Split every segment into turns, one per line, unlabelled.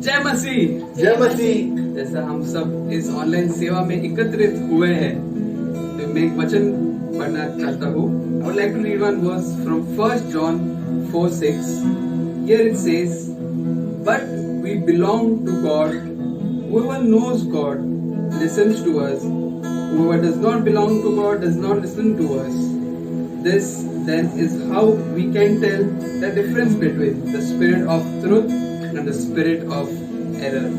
जय मसीह।
जय मसीह।
जैसा हम सब इस ऑनलाइन सेवा में एकत्रित हुए हैं, तो मैं एक वचन पढ़ना चाहता हूँ। I would like to read one verse from 1 John 4:6. Here it says, "But we belong to God. Whoever knows God listens to us. Whoever does not belong to God does not listen to us." This then is how we can tell the difference between the spirit of truth and the spirit of error.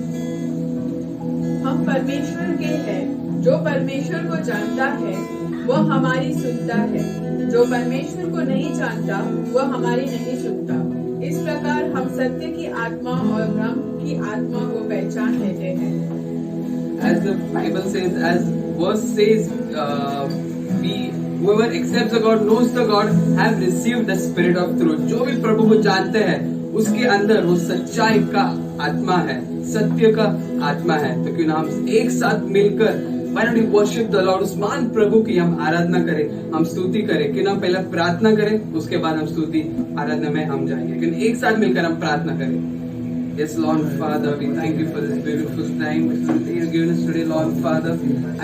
हम परमेश्वर के हैं। जो परमेश्वर को जानता है वह हमारी सुनता है। जो परमेश्वर को नहीं जानता वह हमारी नहीं सुनता। इस प्रकार हम सत्य की आत्मा और भ्रम की आत्मा को पहचान लेते हैं।
As the Bible says, as verse says, whoever accepts the God knows the God have received the spirit of truth. जो भी प्रभु को जानते हैं उसके अंदर वो सच्चाई का आत्मा है, सत्य का आत्मा है। तो क्यों ना हम एक साथ मिलकर Why don't we worship the Lord? उस महान प्रभु की हम आराधना करें, हम स्तुति करें। क्यों ना पहले प्रार्थना करें, उसके बाद हम स्तुति आराधना में हम जाएंगे। क्यों एक साथ मिलकर हम प्रार्थना करें। Yes, Lord Father, we thank you for this beautiful time which you have given us today, Lord Father.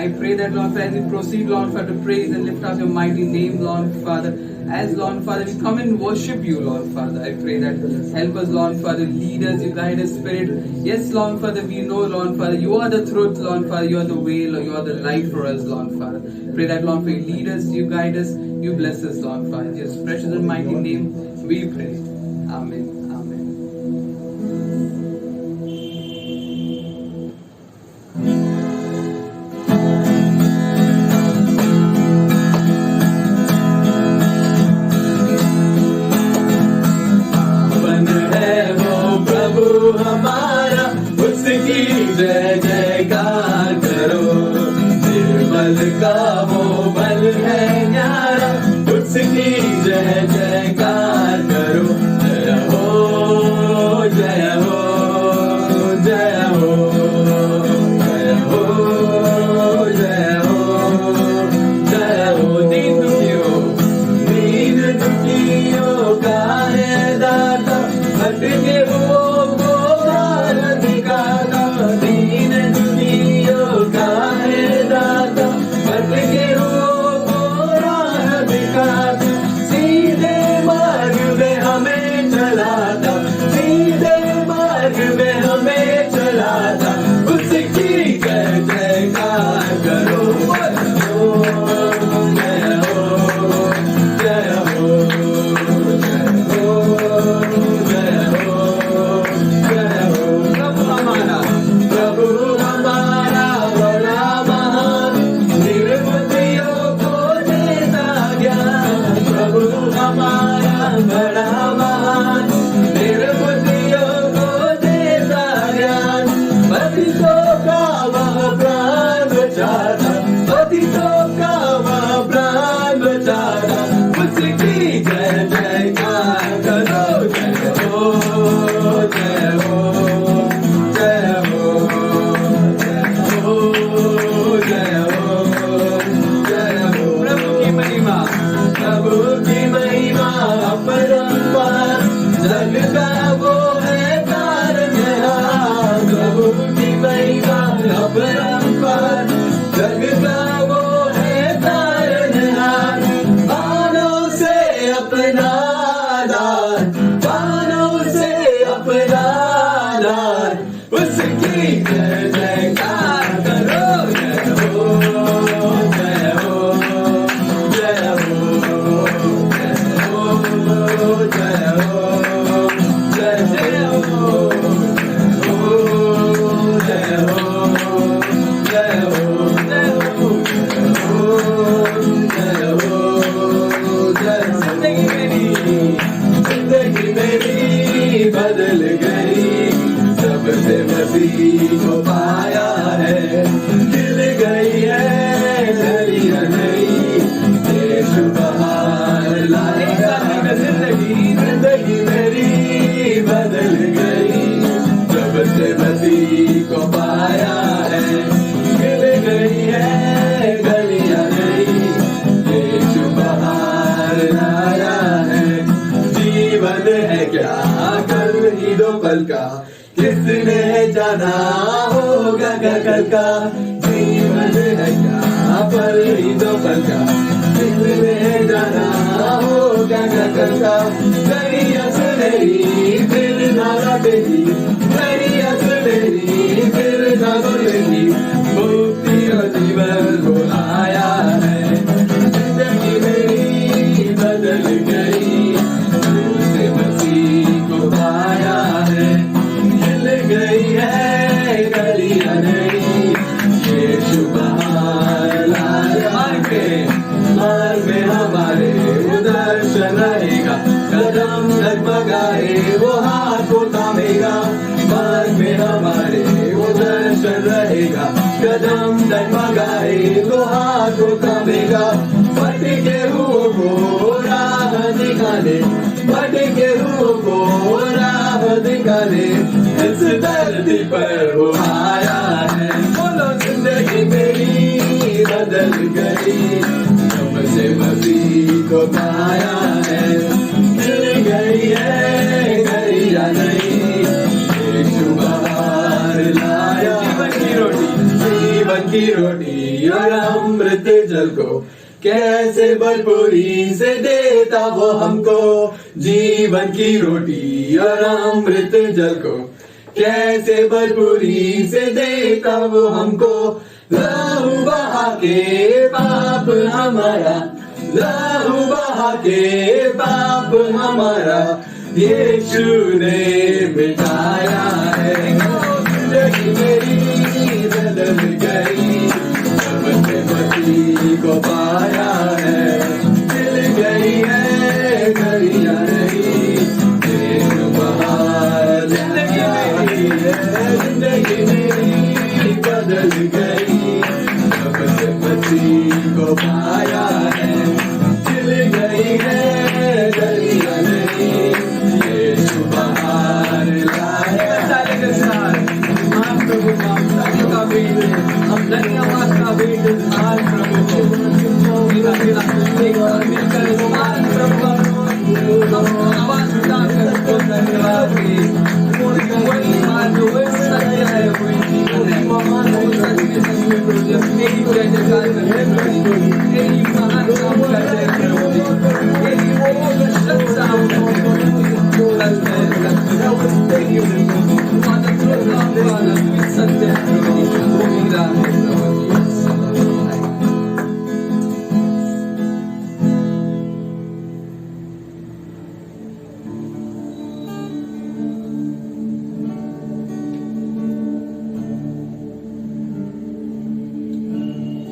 I pray that, Lord, as we proceed, Lord, Father, to praise and lift up your mighty name, Lord Father. As, Lord Father, we come and worship you, Lord Father. I pray that help us, Lord Father, lead us, you guide us, Spirit. Yes, Lord Father, we know, Lord Father, you are the truth, Lord Father, you are the way, Lord, you are the light for us, Lord Father. Pray that, Lord, you lead us, you guide us, you bless us, Lord Father. In your precious and mighty name, we pray. Amen.
हमारा उसकी जय जयकार करो। निर्मल का वो बल है न्यारा, उसकी जय जयकार करो। जय हो जय हो जय हो जय हो जय हो जय हो। दीन दुखियों का है दाता, भटके हो
पल का किसने
जाना होगा घर का, जीवन है क्या पल ही दो पल का, दिल में जाना होगा घर का, गरिया सुनहरी फिर ना लौटेगी, गरिया सुनहरी फिर ना लौटेगी, मुक्ति और जीवन को आया है, जिंदगी मेरी बदल गई, तुझसे मसीह को पाया है, खिल गई है गलियां नई, यीशु बहार लाया मार्ग में हमारे दर्शन रहेगा, कदम डगमगाए वो हाथ को थामेगा, मार्ग में हमारे वो दर्शन रहेगा, कदम डगमगाए वो हाथ को थामेगा, भटके रूहों को राह दिखाने, भटके रूहों को राह दिखाने, इस धरती पर वो आया है, बोलो जिंदगी मेरी बदल गई, जब से मसीह को पाया है, मिल गई है गरिया नहीं, यीशु बहार लाया, जीवन की रोटी और अमृत जल को कैसे भरपूरी से देता वो हमको, जीवन की रोटी और अमृत जल को कैसे भरपूरी से देता वो हमको, लहू बहा के पाप हमारा, लहू बहा के पाप हमारा, यीशु ने मिटाया है, जिंदगी मेरी बदल गई, जब से मसीह को पाया है, मिल गई है गरिया नहीं, यीशु बहार, जिंदगी मेरी बदल गई, जब से मसीह को पाया है, मिल गई है गरिया नहीं, यीशु बहार लाया, प्रभु का बीट, हम धन्यवाद का बीट, आज प्रभु मेरा मेरा मिलकर आज प्रभु हम आवाज उठाकर तो धन्यवाद वही बात वही सत्य है, वही जीवन है, वो सच में सच में प्रभु जब तेरी जय जयकार करते प्रभु, तेरी महान काम करते प्रभु, तेरी वो सच्चा हम करते हैं, सत्य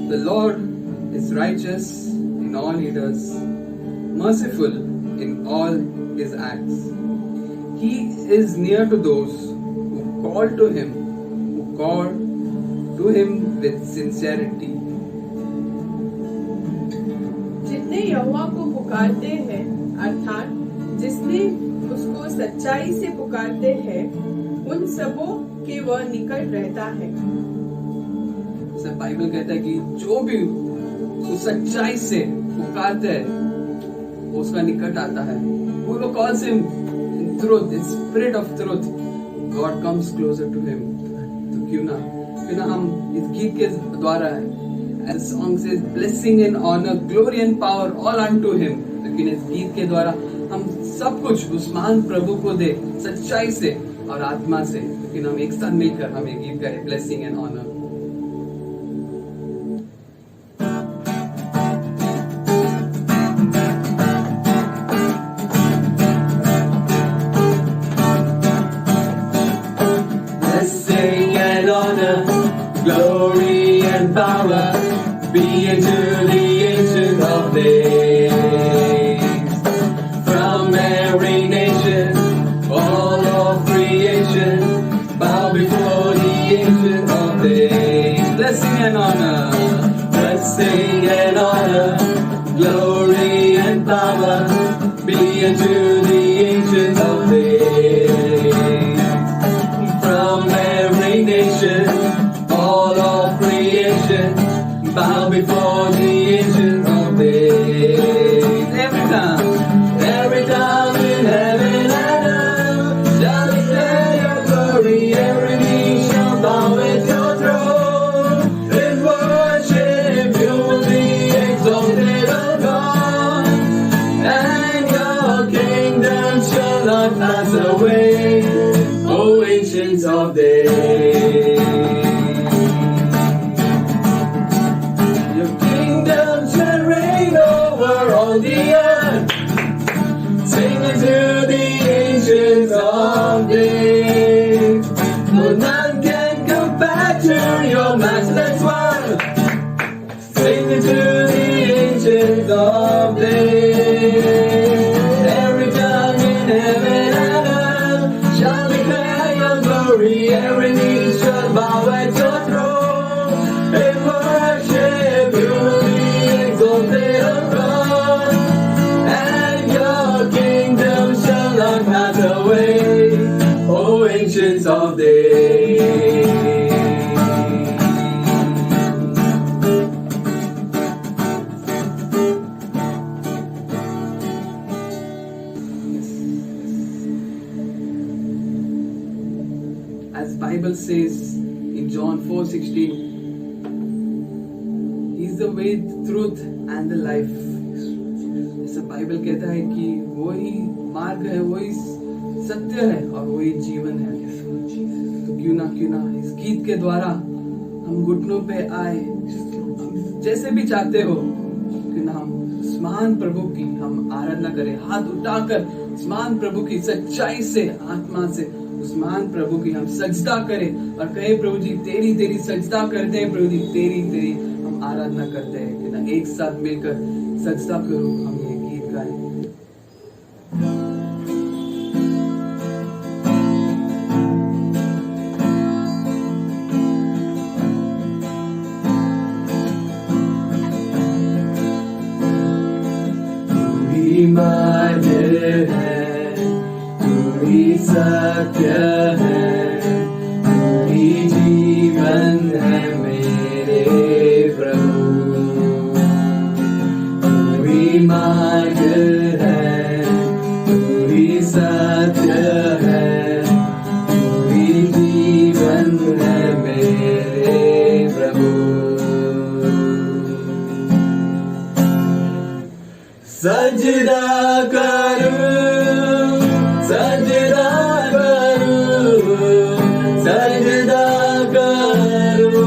The Lord is righteous in all he does, merciful in all his acts. He is near to those who call to him, who call to him with sincerity.
जितने यहोवा को पुकारते हैं, अर्थात जिसने उसको सच्चाई से पुकारते हैं, उन सबों के वह निकट रहता है।
सब बाइबल कहता है कि जो भी उस सच्चाई से पुकारते हैं, वो उसका निकट आता है। Whoever calls him in truth, in spirit of truth, God comes closer to him. तो क्यों ना हम इस गीत के द्वारा, as the song says, blessing and honor, glory and power all unto him. लेकिन इस गीत के द्वारा हम सब कुछ उस महान प्रभु को दे, सच्चाई से और आत्मा से। लेकिन हम एक साथ मिलकर हम ये गीत करें, blessing and honor.
Blessing and honor, glory and power be unto the Ancient of Days. From every nation, all of creation, bow before the Ancient of Days.
Blessing and honor,
blessing and honor, glory and power be unto the Ancient of Days. From every nation, all of creation, bow before the Ancient of Days. Every tongue in heaven and earth shall declare your glory. Every knee shall ancients of days. Your kingdom shall reign over all the earth. Sing it to the ancients of days. For none can compare to your matchless one. Sing it to the ancients of days. Every tongue in heaven and earth shall declare your glory. Every knee shall bow at your throne. In worship you will be exalted, O God. And your kingdom shall not pass away, O ancients of days.
As Bible says in John 4:16, He is the way, the truth and the life. जैसा Bible कहता है कि वही मार्ग है, वही सत्य है और वही जीवन है। तो क्यों ना इस गीत के द्वारा हम घुटनों पे आए, जैसे भी चाहते हो, क्यों ना हम उस महान प्रभु की हम आराधना करें, हाथ उठाकर उस महान प्रभु की सच्चाई से, आत्मा से उस महान प्रभु की हम सजदा करें और कहे प्रभु जी तेरी सजदा करते हैं, प्रभु जी तेरी हम आराधना करते हैं। कि ना एक साथ मिलकर सजदा करो, हम ये गीत गाएं।
तू ही मार्ग है, तू ही सत्य है, तू ही जीवन है मेरे प्रभु। तू ही मार्ग है, तू ही सत्य है, तू ही जीवन है मेरे प्रभु। सजदा करूं, सजदा करूं, सजदा करूं,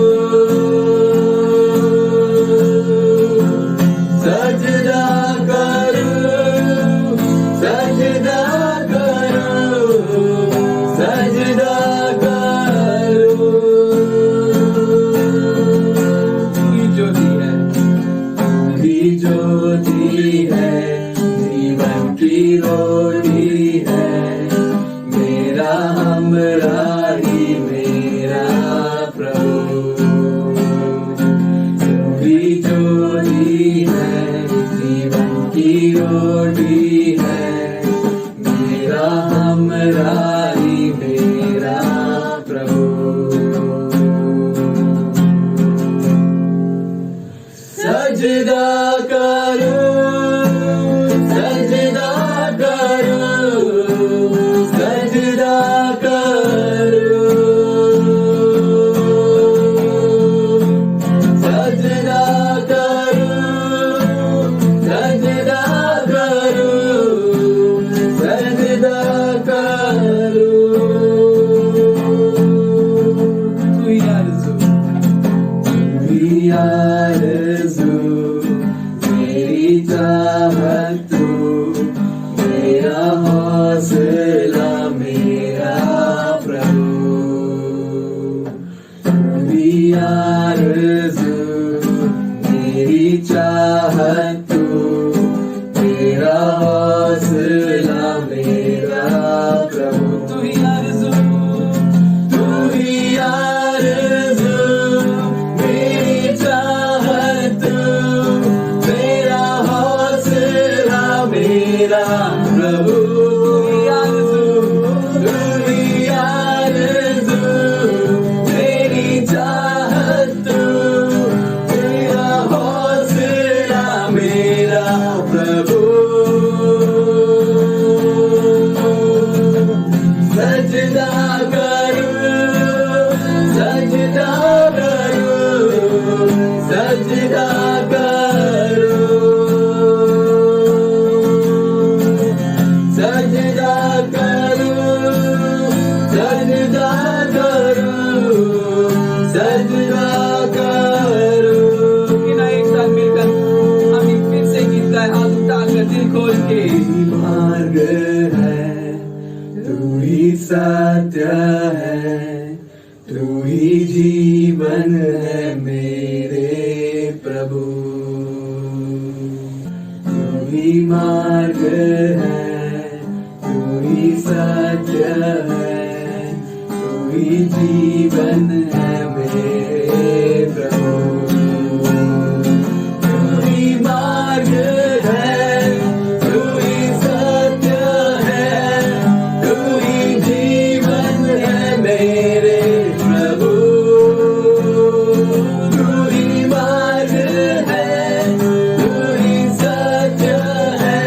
सजदा करूं, सजदा करूं, सजदा करूं।
तू ही ज्योति है,
तू ही ज्योति है, जीवन की रोटी है, मेरा हमराही मेरा प्रभु। तू ही ज्योति है, जीवन की रोटी है, मेरा हमराही मेरा प्रभु। सजदा करूं, सजदा करूं, सजदा करूं, सजदा करूं, सजदा करूं, सजदा करूं।
तू ही आरज़ू,
तू ही आरज़ू, मेरी चाहत तू, मेरा हौसला मेरा प्रभु। तू ही आरज़ू, मेरी चाहत तू, मेरा हौसला मेरा प्रभु।
तू ही आरज़ू,
तू ही आरज़ू, मेरी चाहत तू, मेरा हौसला मेरा प्रभु। तू ही आरज़ू, मेरी चाहत तू, मेरा हौसला मेरा प्रभु। सजदा करूं, सजदा करूं, सजदा करूं, सजदा करूं, सजदा
दिल खोल के।
मार्ग है, तू ही सत्य है, तू ही जीवन है मेरे प्रभु। तू ही मार्ग है, तू ही सत्य है, तू ही जीवन है मेरे प्रभु। तू ही मार्ग है, तू ही सत्य है, तू ही जीवन है मेरे प्रभु। तू ही मार्ग है, तू ही सत्य है,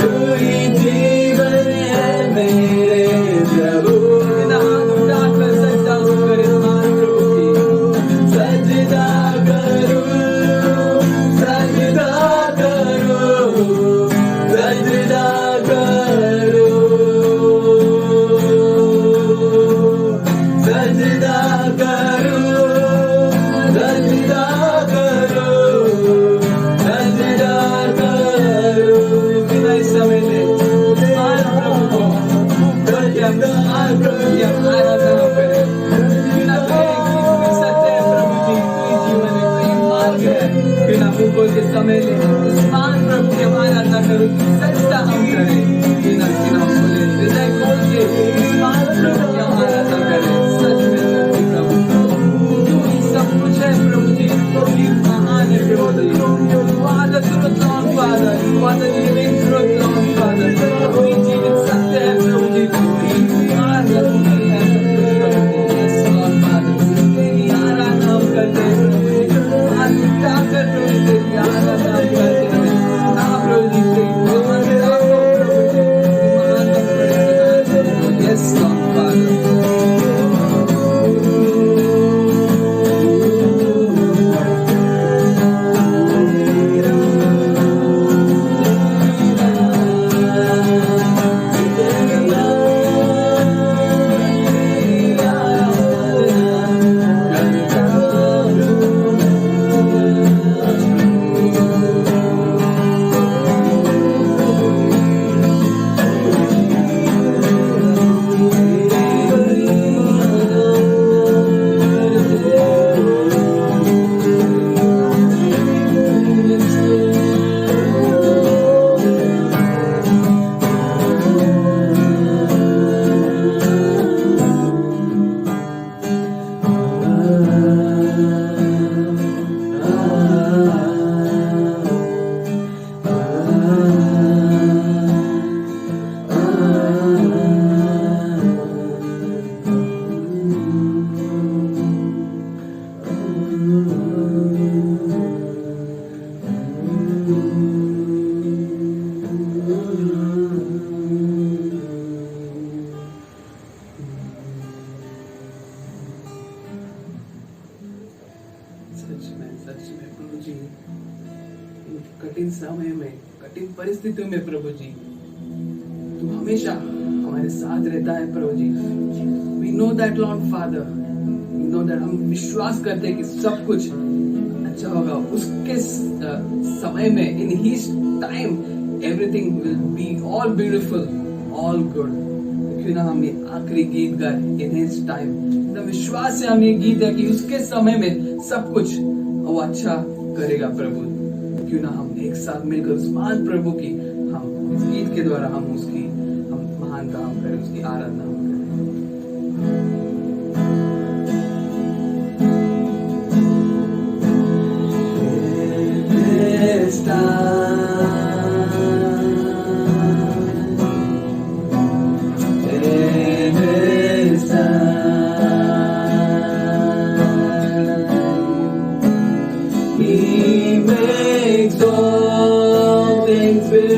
तू ही जीवन है मेरे प्रभु।
बिना हाथ उठाकर सजदा करे मान प्रभु की।
सजदा करो, सजदा करो, सजदा करो, सजदा करो, सजदा करो, सजदा करो।
बिना इस समय ले मान प्रभु को करके हम मान प्रभु की हम आराधना करें। बिना तेरे कोई सत्य है प्रभु जी, कोई जीवन है, कोई मार्ग है। बिना मुंह खोल के समय ले उस मान प्रभु की हम आराधना करो, सच्चा हम करें। बिना बोले हृदय खोल के उस मान प्रभु की हम आराधना करें। सच में प्रभु तू ही सब कुछ है प्रभु जी, तू ही महान है प्रभु जी। You are the truth, Lord Father. You are the living truth, Lord Father. तू ही जीवित सत्य है प्रभु जी, तू ही मार्ग है, तू ही है सब कुछ प्रभु जी। Yes, Lord Father. तेरी आराधना हम करते हैं प्रभु जी। हाथ उठाकर प्रभु जी तेरी आराधना हम करते हैं। हाँ प्रभु जी तेरी महानता को प्रभु जी, महानता प्रभु जी। Yes, Lord Father. सच में प्रभु जी, इन कठिन समय में, कठिन परिस्थितियों में प्रभु जी तू हमेशा हमारे साथ रहता है प्रभु जी। We know that lord father, we know that, हम विश्वास करते हैं कि सब कुछ अच्छा होगा उसके समय में। In his time everything will be all beautiful, all good. क्यों ना हम ये आखिरी गीत गाए, इन हिज टाइम। विश्वास से हम ये गीत है कि उसके समय में सब कुछ वो अच्छा करेगा प्रभु। क्यों ना हम एक साथ मिलकर उस महान प्रभु की, हम इस गीत के द्वारा हम उसकी हम महानता हम करें, उसकी आराधना हम
He makes all things beautiful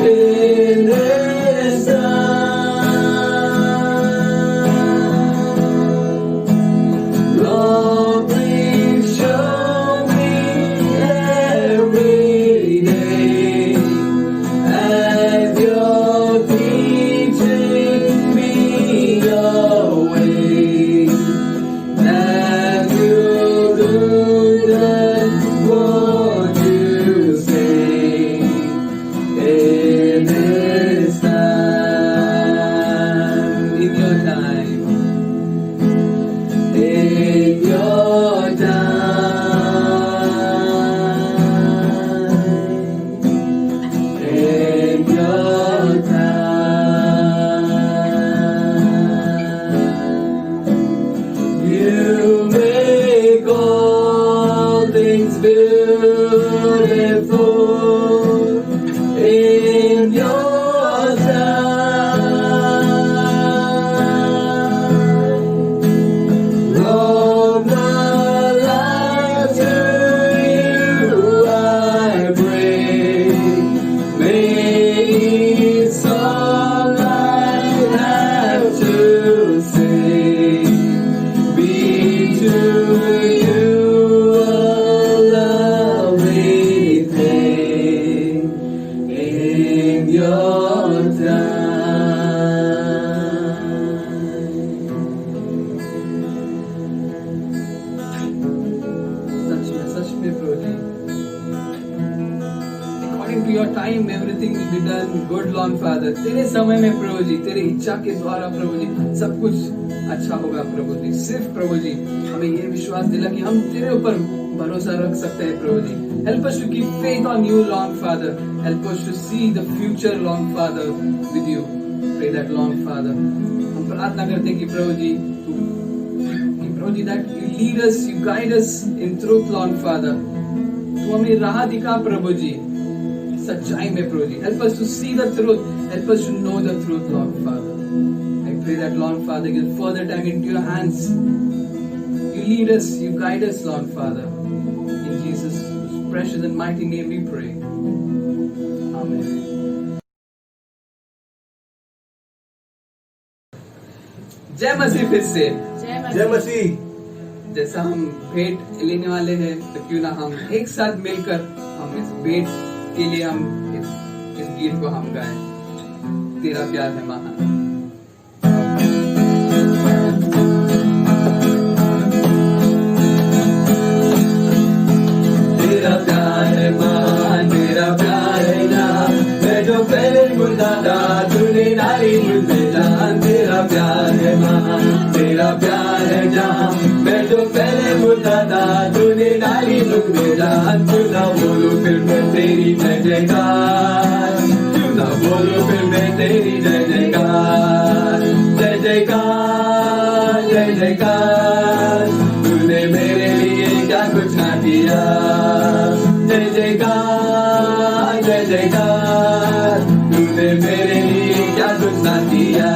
in His time. Lord, please show me every day as You're teaching me Your way. As You do that for It's beautiful in your time. Lord, my life to you I bring. May it's all I have to sing. Be to you a lovely thing in your
सच में प्रभु जी, according to your time everything will be done good Lord Father. तेरे समय में प्रभु जी, तेरी इच्छा के द्वारा प्रभु जी सब कुछ अच्छा होगा प्रभु जी. सिर्फ प्रभु जी हमें ये विश्वास दिला कि हम तेरे ऊपर भरोसा रख सकते हैं प्रभु जी. Help us to keep faith on you Lord Father. Help us to see the future Lord Father with you. Pray that Lord Father. हम प्रार्थना करते हैं कि प्रभु जी प्रभु जी that you lead us, you guide us in truth Lord Father. तू हमें राह दिखा प्रभु जी सच्चाई में प्रभु जी. Help us to see the truth. Help us to know the truth Lord Father. I pray that Lord Father give further time into your hands. You lead us, you guide us Lord Father. In Jesus' precious and mighty name we pray. Amen. जय मसीह. फिर से
जय मसीह।
जैसा हम भेंट लेने वाले हैं तो क्यों ना हम एक साथ मिलकर हम इस भेंट के लिए हम इस गीत को हम गाएं. तेरा प्यार है महान.
तेरा प्यार है महान, तेरा प्यार है जहां. मैं जो पहले मुर्दा था तूने डाली मुझे जान. तेरा प्यार है महान, तेरा प्यार है जहां. मैं जो पहले मुर्दा था तूने डाली मुझे जान. क्यों ना बोलूं फिर मैं तेरी जय जयकार. क्यों ना बोलूं फिर मैं तेरी जय जयकार. जय जयकार, जय जयकार. तूने मेरे लिए क्या कुछ ना किया. जय जयकार, जय जयकार. तूने मेरे लिए क्या कुछ ना किया.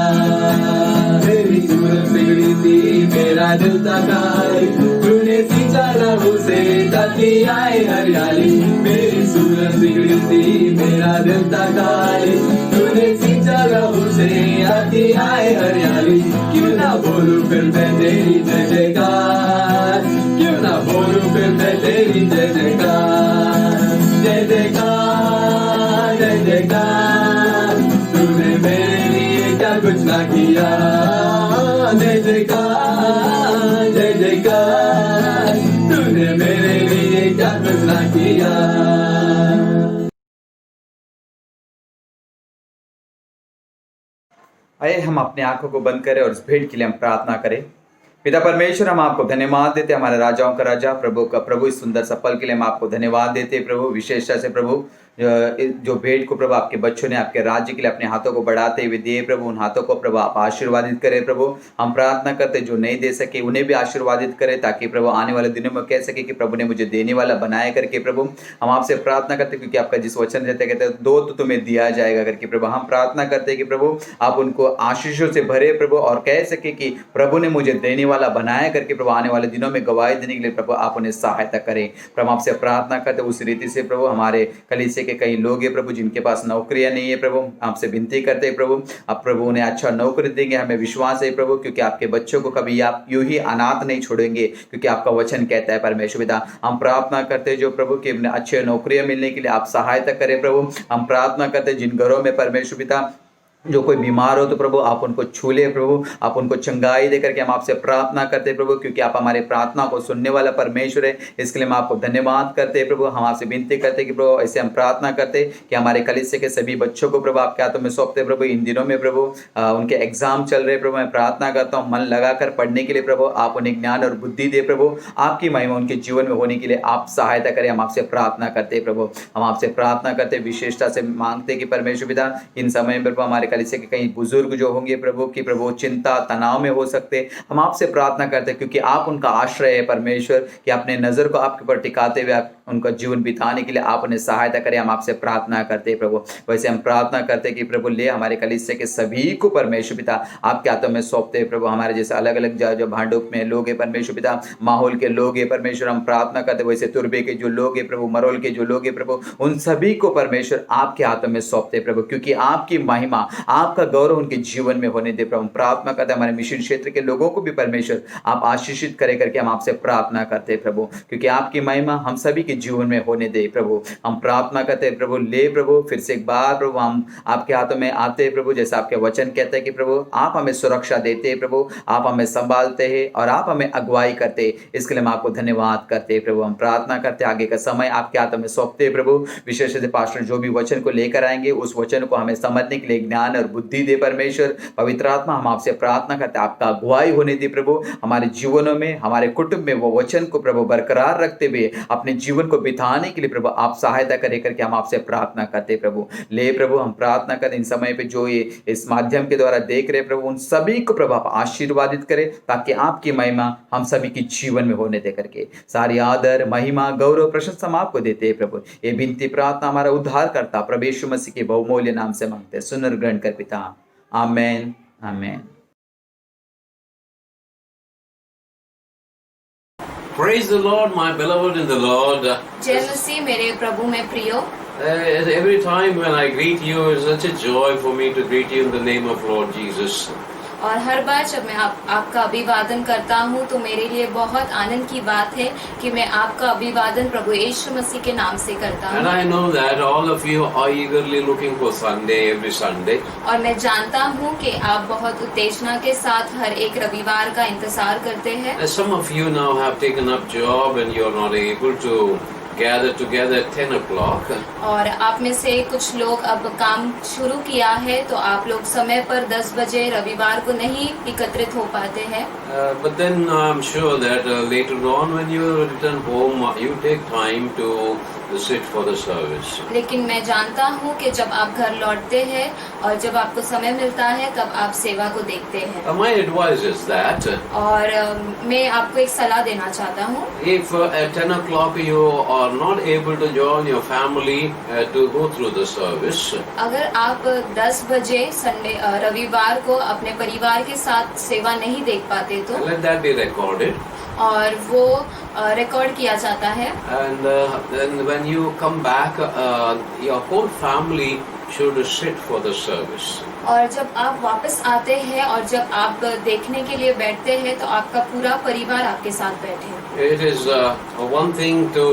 मेरी सूरत बिगड़ी थी, मेरा दिल था काली. तूने सींचा लहू से ताकि आए हरियाली. मेरी सूरत बिगड़ी थी, मेरा दिल था काली. तूने सींचा लहू से ताकि आए हरियाली. क्यों ना बोलूं फिर मैं तेरी जय जयकार. क्यों ना बोलूं फिर मैं तेरी जय जयकार. जय जयकार, जय जयकार. तूने मेरे लिए क्या कुछ ना किया. जय जयकार, जय जयकार. तूने मेरे लिए क्या कुछ ना किया.
आइए हम अपनी आंखों को बंद करें और इस भेंट के लिए हम प्रार्थना करें. पिता परमेश्वर, हम आपको धन्यवाद देते, हमारे राजाओं का राजा प्रभु का प्रभु, इस सुंदर सा पल के लिए हम आपको धन्यवाद देते प्रभु. विशेषता से प्रभु जो भेंट को प्रभु आपके बच्चों ने आपके राज्य के लिए अपने हाथों को बढ़ाते हुए दिए प्रभु, उन हाथों को प्रभु आप आशीर्वादित करें प्रभु. हम प्रार्थना करते जो नहीं दे सके उन्हें भी आशीर्वादित करें, ताकि प्रभु आने वाले दिनों में कह सके कि प्रभु ने मुझे देने वाला बनाया करके प्रभु. हम आपसे प्रार्थना करते क्योंकि आपका जिस वचन रहते कहते हैं दो तो तुम्हें दिया जाएगा करके प्रभु. हम प्रार्थना करते हैं कि प्रभु आप उनको आशीषों से भरे प्रभु, और कह सके कि प्रभु ने मुझे देने वाला बनाया करके प्रभु आने वाले दिनों में गवाही देने के लिए प्रभु आप उन्हें सहायता करें प्रभु. आपसे प्रार्थना करते उस रीति से प्रभु हमारे कलीसिया के कई लोग हैं प्रभु जिनके पास नौकरियां नहीं है प्रभु, आपसे विनती करते हैं प्रभु आप प्रभु उन्हें अच्छा नौकरी देंगे. हमें विश्वास है प्रभु, क्योंकि आपके बच्चों को कभी आप यूं ही अनाथ नहीं छोड़ेंगे, क्योंकि आपका वचन कहता है परमेश्वर पिता. हम प्रार्थना करते हैं जो प्रभु कि अच्छे नौकरियां मिलने के लिए आप सहायता करें प्रभु. हम प्रार्थना करते हैं जिन घरों में परमेश्वर पिता जो कोई बीमार हो तो प्रभु आप उनको छू ले प्रभु, आप उनको चंगाई दे करके हम आपसे प्रार्थना करते हैं प्रभु, क्योंकि आप हमारे प्रार्थना को सुनने वाला परमेश्वर है. इसके लिए हम आपको धन्यवाद करते हैं प्रभु. हम आपसे विनती करते हैं कि प्रभु ऐसे हम प्रार्थना करते हैं कि हमारे कलीसिया के सभी बच्चों को प्रभु आपके हाथों में सौंपते हैं प्रभु. इन दिनों में प्रभु उनके एग्जाम चल रहे प्रभु, मैं प्रार्थना करता हूँ मन लगाकर पढ़ने के लिए प्रभु आप उन्हें ज्ञान और बुद्धि दे प्रभु. आपकी महिमा उनके जीवन में होने के लिए आप सहायता करें. हम आपसे प्रार्थना करते हैं प्रभु. हम आपसे प्रार्थना करते विशेषता से मांगते कि परमेश्वर पिता इन समय में प्रभु हमारे कलीसिया के कई बुजुर्ग जो होंगे प्रभु की प्रभु चिंता तनाव में हो सकते, हम आपसे प्रार्थना करते हैं क्योंकि आप उनका आश्रय है परमेश्वर, कि अपने नज़र को आपके ऊपर टिकाते हुए आप उनका जीवन बिताने के लिए आप उन्हें सहायता करें। हम आपसे प्रार्थना करते हैं प्रभु। वैसे हम प्रार्थना करते हैं कि प्रभु ले हमारे कलीसिया के सभी को परमेश्वर पिता आपके हाथों में सौंपते हैं प्रभु। हमारे जैसे अलग अलग जो भांडुप में लोग हैं परमेश्वर पिता, माहौल के लोग हैं परमेश्वर, हम प्रार्थना करते हैं वैसे तुरबे के जो लोग हैं प्रभु, मरोल के जो लोग हैं प्रभु, उन सभी को परमेश्वर आपके हाथों में सौंपते हैं प्रभु, क्योंकि आपकी महिमा आपका गौरव उनके जीवन में होने दे प्रभु। हम प्रार्थना करते हैं हमारे मिशन क्षेत्र के लोगों को भी परमेश्वर आप आशीषित करे करके हम आपसे प्रार्थना करते हैं प्रभु, क्योंकि आपकी महिमा हम सभी के जीवन में होने दे प्रभु। हम प्रार्थना करते हैं प्रभु, ले प्रभु फिर से एक बार प्रभु हम आपके हाथों में आते हैं प्रभु, जैसा आपके वचन कहते हैं कि प्रभु आप हमें सुरक्षा देते हैं प्रभु, आप हमें संभालते हैं और आप हमें अगुवाई करते हैं। इसके लिए हम आपको धन्यवाद करते हैं प्रभु। हम प्रार्थना करते हैं आगे का समय आपके हाथों में सौंपते हैं प्रभु। विशेष से पास्टर जो भी वचन को लेकर आएंगे उस वचन को हमें समझने के लिए ज्ञान और बुद्धि दे परमेश्वर। पवित्र आत्मा हम आपसे प्रार्थना करते हैं आपका अगुवाई होने दे प्रभु, हमारे जीवनों में हमारे कुटुंब में वो वचन को प्रभु बरकरार रखते हुए अपने जीवन को बिताने के लिए प्रभु आप सहायता करे करके हम आपसे प्रार्थना करते प्रभु। ले प्रभु हम प्रार्थना करते इन समय पे जो ये इस माध्यम के द्वारा देख रहे प्रभु, उन सभी को प्रभु आप आशीर्वादित करें ताकि आपकी महिमा हम सभी की जीवन में होने दे करके सारी आदर महिमा गौरव प्रशंसा हम आपको देते हैं प्रभु। ये विनती प्रार्थना हमारा उद्धार करता प्रभु यीशु मसीह के बहुमूल्य नाम से मांगते हैं, सुन और ग्रहण कर पिता, आमेन आमेन।
Praise the Lord, my beloved in the Lord.
जय मसीह मेरे प्रभु में प्रियो।
Every time when I greet you, it's such a joy for me to greet you in the name of Lord Jesus.
और हर बार जब मैं आपका अभिवादन करता हूँ तो मेरे लिए बहुत आनंद की बात है कि मैं आपका अभिवादन प्रभु यीशु मसीह के नाम से करता हूँ।
And I know that all of you are eagerly looking for Sunday every Sunday.
और मैं जानता हूँ कि आप बहुत उत्तेजना के साथ हर एक रविवार का इंतजार करते हैं।
And some of you now have taken up job and you're not able to gather together at 10 o'clock.
और आप में से कुछ लोग अब काम शुरू किया है तो आप लोग समय पर 10 बजे रविवार को नहीं एकत्रित हो पाते हैं।
But then I'm sure that later on when you return home, you take time to sit for the service.
लेकिन मैं जानता हूँ कि जब आप घर लौटते हैं और जब आपको समय मिलता है तब आप सेवा को देखते हैं।
My advice is that
और मैं आपको एक सलाह देना चाहता हूँ।
if at 10 o'clock you are not able to join your family to go through the service,
अगर आप 10 बजे संडे रविवार को अपने परिवार के साथ सेवा नहीं देख पाते तो
let that be recorded.
और वो रिकॉर्ड किया जाता है।
And then when you come back, your whole family should sit for the service.
और जब आप वापस आते हैं और जब आप देखने के लिए बैठते हैं तो आपका पूरा परिवार आपके साथ बैठे।
It is one thing to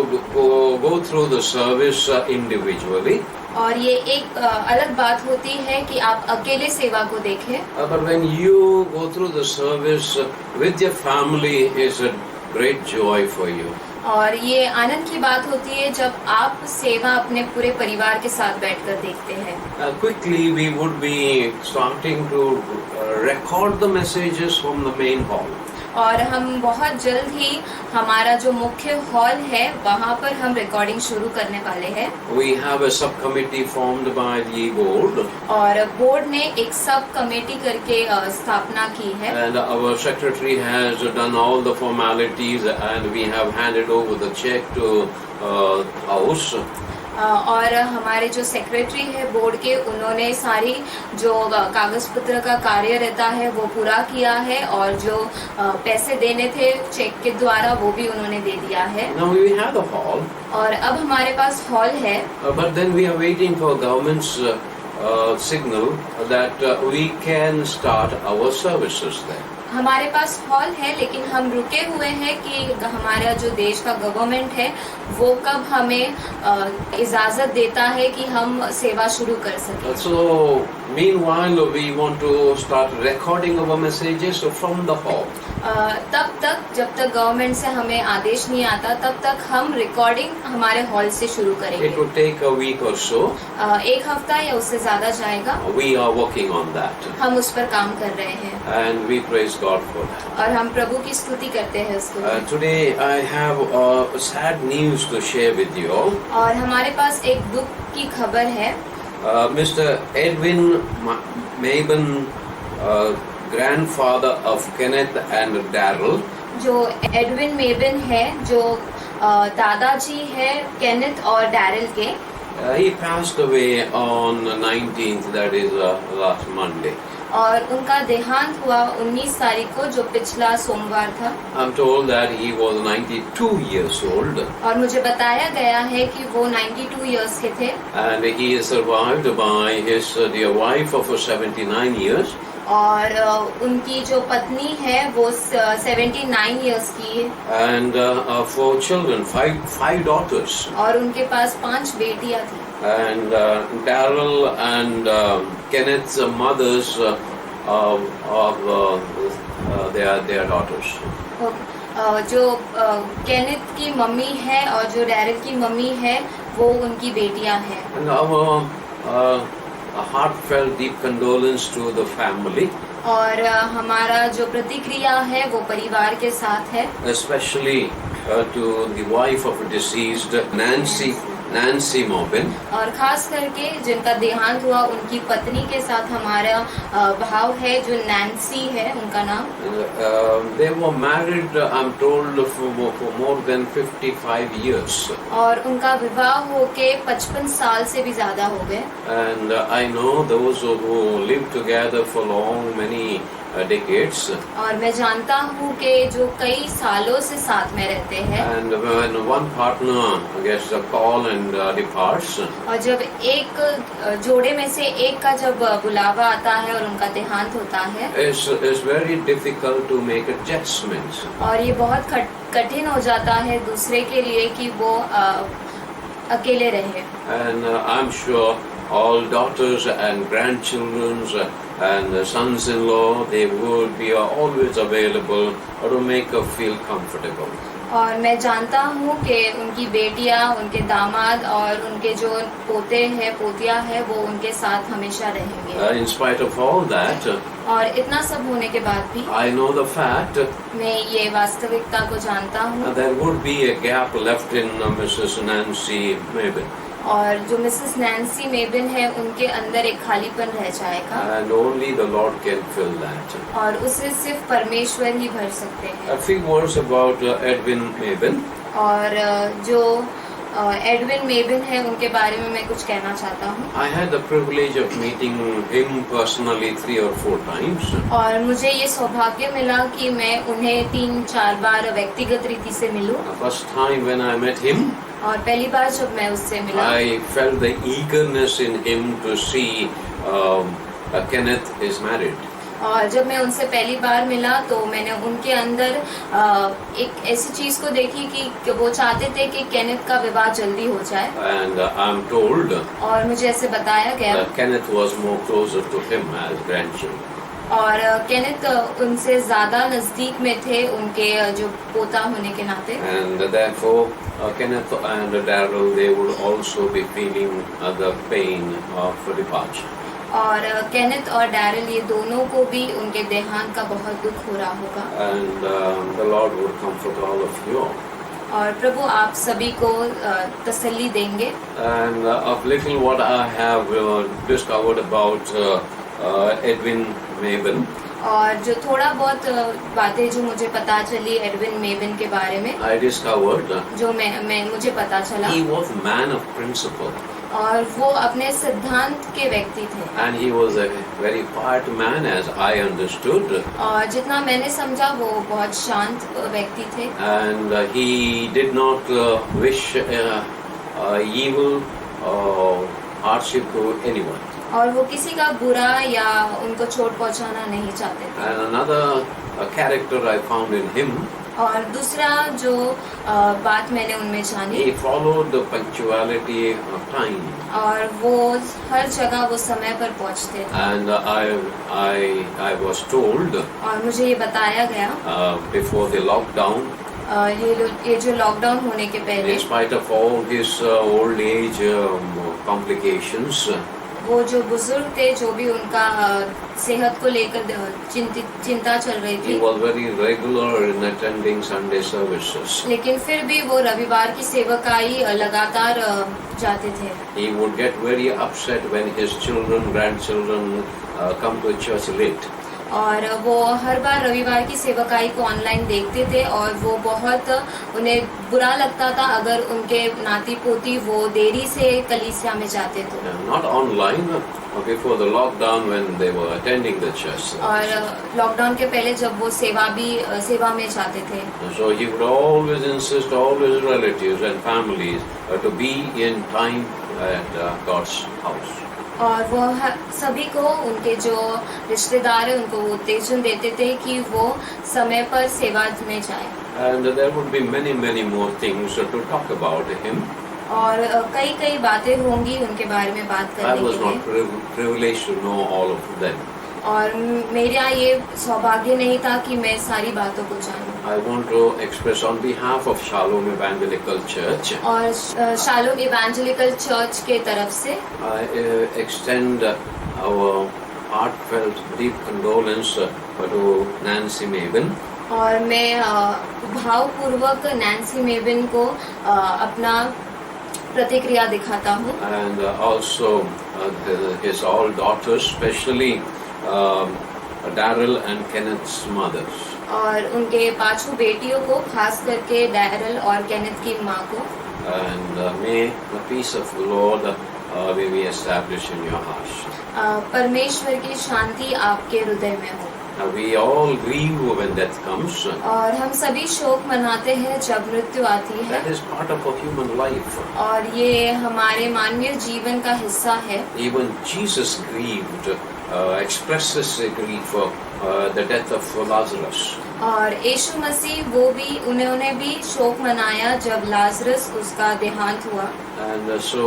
go through the service individually.
और ये एक अलग बात होती है कि आप अकेले सेवा को देखें।
But when you go through the service with your family, is a great joy for you.
और ये आनंद की बात होती है जब आप सेवा अपने पूरे परिवार के साथ बैठकर देखते हैं।
Quickly we would be starting to record the messages from the main hall.
और हम बहुत जल्द ही हमारा जो मुख्य हॉल है वहाँ पर हम रिकॉर्डिंग शुरू करने वाले हैं।
We have a subcommittee formed by the board.
और बोर्ड ने एक सब कमेटी करके स्थापना की है।
And our secretary has done all the formalities and we have handed over the check to house.
और हमारे जो सेक्रेटरी है बोर्ड के उन्होंने सारी जो कागज पत्र का कार्य रहता है वो पूरा किया है और जो पैसे देने थे चेक के द्वारा वो भी उन्होंने दे दिया है।
Now we have the hall.
और अब हमारे पास हॉल है।
But then we are waiting for government's signal that we can start our services there.
हमारे पास हॉल है लेकिन हम रुके हुए हैं कि हमारा जो देश का गवर्नमेंट है वो कब हमें इजाजत देता है कि हम सेवा शुरू कर सकें।
So meanwhile we want to start recording our messages from the hall.
तब तक जब तक गवर्नमेंट से हमें आदेश नहीं आता तब तक हम रिकॉर्डिंग हमारे हॉल से शुरू करेंगे।
It would take a week or so.
एक हफ्ता या उससे ज्यादा जाएगा।
We are working on that.
हम उस पर काम कर रहे हैं।
And we praise God for that.
और हम प्रभु की स्तुति करते हैं उसको।
Today I have sad news to share with you all.
और हमारे पास एक दुख की खबर है।
Mr. Edwin Mabon, grandfather of Kenneth and Daryl.
जो एडविन मेबन है, जो दादाजी है केनेथ और डैरिल के,
He passed away on the 19th, that is last Monday.
और उनका देहांत हुआ 19 तारीख को, जो पिछला सोमवार था।
I'm told that he was 92 years old.
और मुझे बताया गया है कि वो 92 इयर्स के थे।
And he is survived by his dear wife of 79 years.
और उनकी जो पत्नी है वो 79 इयर्स की है।
And 4 children, five daughters.
और उनके पास 5 बेटियां थी।
And Daryl and Kenneth's mothers of their daughters.
जो केनेथ की मम्मी है और जो डैरिल की मम्मी है वो उनकी बेटियां हैं।
And our heartfelt deep condolence to the family.
और हमारा जो प्रतिक्रिया है वो परिवार के साथ है।
Especially to the wife of a deceased Nancy Mabon.
और खास करके जिनका देहांत हुआ उनकी पत्नी के साथ हमारा भाव है, जो नैन्सी है उनका नाम।
They were married, I'm told, for more than 55 years.
और उनका विवाह होके 55 साल से भी ज्यादा हो गए।
And I know those who lived together for many decades.
और मैं जानता हूँ कि जो कई सालों से साथ में रहते हैं।
And when one partner gets a call and departs,
और जब एक जोड़े में से एक का जब बुलावा आता है और उनका देहांत होता है,
it's very difficult to make adjustments.
और ये बहुत कठिन हो जाता है दूसरे के लिए कि वो अकेले रहे।
And I'm sure all daughters and grandchildren and sons-in-law, they would be always available to make her feel comfortable.
और मैं जानता हूँ कि उनकी बेटियाँ, उनके दामाद और उनके जो पोते हैं पोतियाँ हैं वो उनके साथ हमेशा रहेंगे।
In spite of all that,
और इतना सब होने के बाद भी
I know the fact
मैं ये वास्तविकता को जानता हूँ।
there would be a gap left in Mrs. Nancy Mabon.
और जो मिसेस नैन्सी मेबन है उनके अंदर एक खालीपन रह जाएगा।
And only the Lord can fill that.
और उसे सिर्फ परमेश्वर ही भर सकते हैं।
A few words about Edwin Mabon.
और जो एडविन मेबन है उनके बारे में मैं कुछ कहना चाहता हूँ।
I had the privilege of meeting him personally 3 or 4 times.
और मुझे ये सौभाग्य मिला कि मैं उन्हें 3-4 बार व्यक्तिगत रीति से मिलूं।
First time when I met him,
और पहली बार जब मैं उससे मिला,
I felt the eagerness in him to see Kenneth is married.
और जब मैं उनसे पहली बार मिला तो मैंने उनके अंदर एक ऐसी चीज को देखी कि वो चाहते थे कि केनेथ का विवाह जल्दी हो जाए।
And I'm told
और मुझे ऐसे बताया गया
that Kenneth was more closer to him as grandchildren.
और केनेथ उनसे ज्यादा नजदीक में थे उनके जो पोता होने के नाते।
And therefore Kenneth and Daryl, they would also be feeling the pain of departure.
और केनेथ और डैरिल ये दोनों को भी उनके देहांत का बहुत दुख हो रहा होगा।
And the Lord would comfort all of you.
और प्रभु आप सभी को तसल्ली देंगे।
And of little what I have discovered about Edwin Mabon.
और जो थोड़ा बहुत बातें जो मुझे पता चली एडविन मेबन के बारे में,
I discovered
जो मैं मुझे पता चला,
he was a man of principle.
और वो अपने सिद्धांत के व्यक्ति थे।
And he was a very quiet man as I understood.
और जितना मैंने समझा वो बहुत शांत व्यक्ति थे।
And he did not wish evil or hardship to anyone.
और वो किसी का बुरा या उनको चोट पहुंचाना नहीं चाहते थे।
And another character I found in him,
और दूसरा जो बात मैंने उनमें जानी,
he followed the punctuality of time.
और वो हर जगह वो समय पर पहुंचते थे।
And I was told
और मुझे ये बताया गया
before the lockdown,
ये जो लॉकडाउन होने के पहले,
in spite of all his old age complications,
वो जो बुजुर्ग थे, जो भी उनका सेहत को लेकर चिंता चल रही
he
थी,
was very regular in attending Sunday services.
लेकिन फिर भी वो रविवार की सेवकाई लगातार जाते थे।
He would get very upset when his children, grandchildren
come to church late.
और वो हर बार रविवार की सेवकाई को ऑनलाइन देखते थे और वो बहुत उन्हें बुरा लगता था अगर उनके नाती पोती वो देरी से कलीसिया में जाते तो।
Not online, before the lockdown when they were attending the church.
और लॉकडाउन के पहले जब वो सेवा में जाते थे।
So he would always insist all his relatives and families to be in time at God's house.
और वो सभी को उनके जो रिश्तेदार है उनको वो उत्तेजन देते थे कि वो समय पर सेवा में जाए।
And there would be many more things to talk about him.
और कई बातें होंगी उनके बारे में बात
I
करने
was
के
not
लिए।
privileged to know all of them.
और मेरा ये सौभाग्य नहीं था कि मैं सारी बातों को जानूं।
I want to express on behalf of Shalom Evangelical Church.
और शालोम इवेंजेलिकल चर्च के तरफ से
I extend our heartfelt deep condolence to Nancy Mabin.
और मैं भावपूर्वक नैन्सी मेबिन को अपना प्रतिक्रिया दिखाता हूँ।
And also his all daughters, especially Daryl and Kenneth's mothers.
और उनके 5 बेटियों को खास करके डैरल और केनेथ की माँ को।
And may the peace of the Lord be established in your hearts.
परमेश्वर की शांति आपके हृदय में हो।
We all grieve when death comes.
और हम सभी शोक मनाते हैं जब मृत्यु आती है।
That is part of a human life.
और ये हमारे मानवीय जीवन का हिस्सा है।
Even Jesus grieved, expresses grief for the death of Lazarus.
और यीशु मसीह उन्होंने भी शोक मनाया जब लाजरस उसका देहांत हुआ।
And so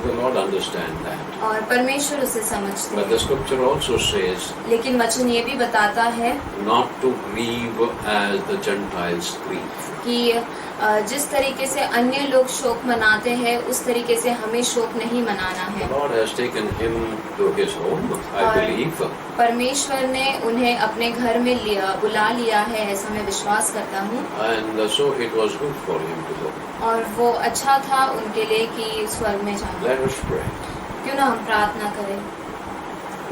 the Lord understands that.
और परमेश्वर उसे समझते
But the
हैं।
scripture also says
लेकिन वचन ये भी बताता है
not to grieve as the Gentiles grieve.
कि जिस तरीके से अन्य लोग शोक मनाते हैं उस तरीके से हमें शोक नहीं मनाना
The
है।
Lord has taken him to his home, I believe.
परमेश्वर ने उन्हें अपने घर में बुला लिया है, ऐसा मैं विश्वास करता हूँ।
And so it was good for him to go.
और वो अच्छा था उनके लिए कि स्वर्ग में जाना।
Let us pray.
क्यों ना हम प्रार्थना करें।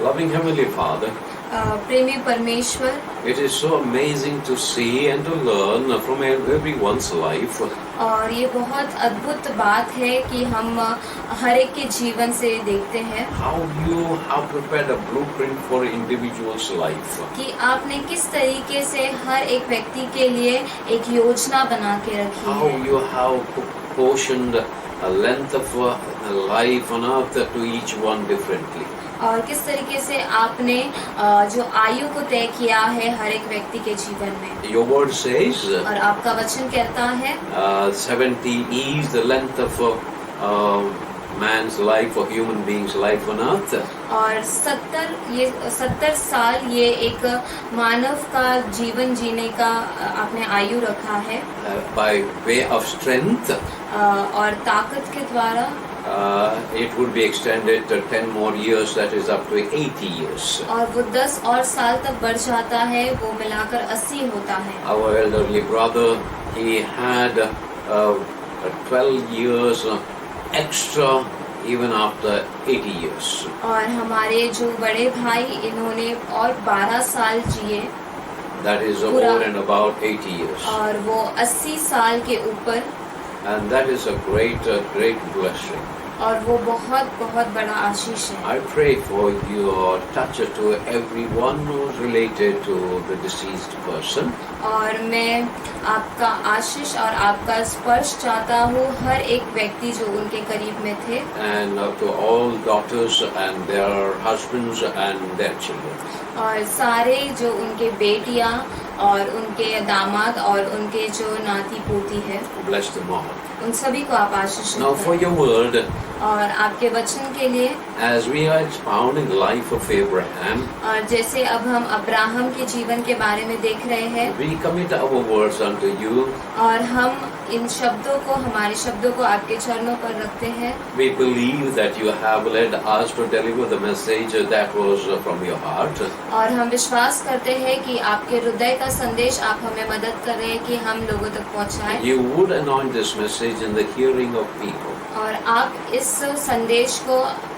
Loving Heavenly Father,
प्रेमी परमेश्वर,
it is so amazing to see and to learn from everyone's life.
और ये बहुत अद्भुत बात है कि हम हर एक के जीवन से देखते हैं
How you have prepared a blueprint for individual's life.
कि आपने किस तरीके से हर एक व्यक्ति के लिए एक योजना बना के रखी
How
है।
you have proportioned a length of life on earth to each one differently.
और किस तरीके से आपने जो आयु को तय किया है हर एक व्यक्ति के जीवन में।
Your word says
और आपका वचन कहता है
70 is the length of man's life or human being's life on earth.
और 70 साल ये एक मानव का जीवन जीने का आपने आयु रखा है।
By way of strength,
और ताकत के द्वारा
it would be extended to 10 more years, that is up to 80 years.
और वो 10 और साल तक बढ़ जाता है, वो मिलाकर 80 होता है।
Our elderly brother, he had 12 years extra even after 80 years.
और हमारे जो बड़े भाई इन्होंने और 12 साल जिए।
That is
पूरा-
over and about 80 years.
और वो 80 साल के ऊपर,
And that is a great blessing.
और वो बहुत बहुत बड़ा आशीष है।
I pray for your touch to everyone who's related to the deceased person.
और मैं आपका आशीष और आपका स्पर्श चाहता हूँ हर एक व्यक्ति जो उनके करीब में थे।
And to all daughters and their husbands and their children.
और सारे जो उनके बेटियां और उनके दामाद और उनके जो नाती पोती है,
Bless them all.
उन सभी को आप आशीष
Now for your word,
और आपके वचन के लिए,
as we are expounding the life of Abraham,
और जैसे अब हम अब्राहम के जीवन के बारे में देख रहे हैं,
we commit our words unto you.
और हम इन शब्दों को, हमारे शब्दों को आपके चरणों पर रखते हैं।
We believe that you have led us to deliver the message that was from your heart.
और हम विश्वास करते हैं कि आपके हृदय का संदेश आप हमें मदद कर रहे हैं कि हम लोगों तक पहुंचाएं।
You would anoint this message in the hearing of people.
और आप इस संदेश को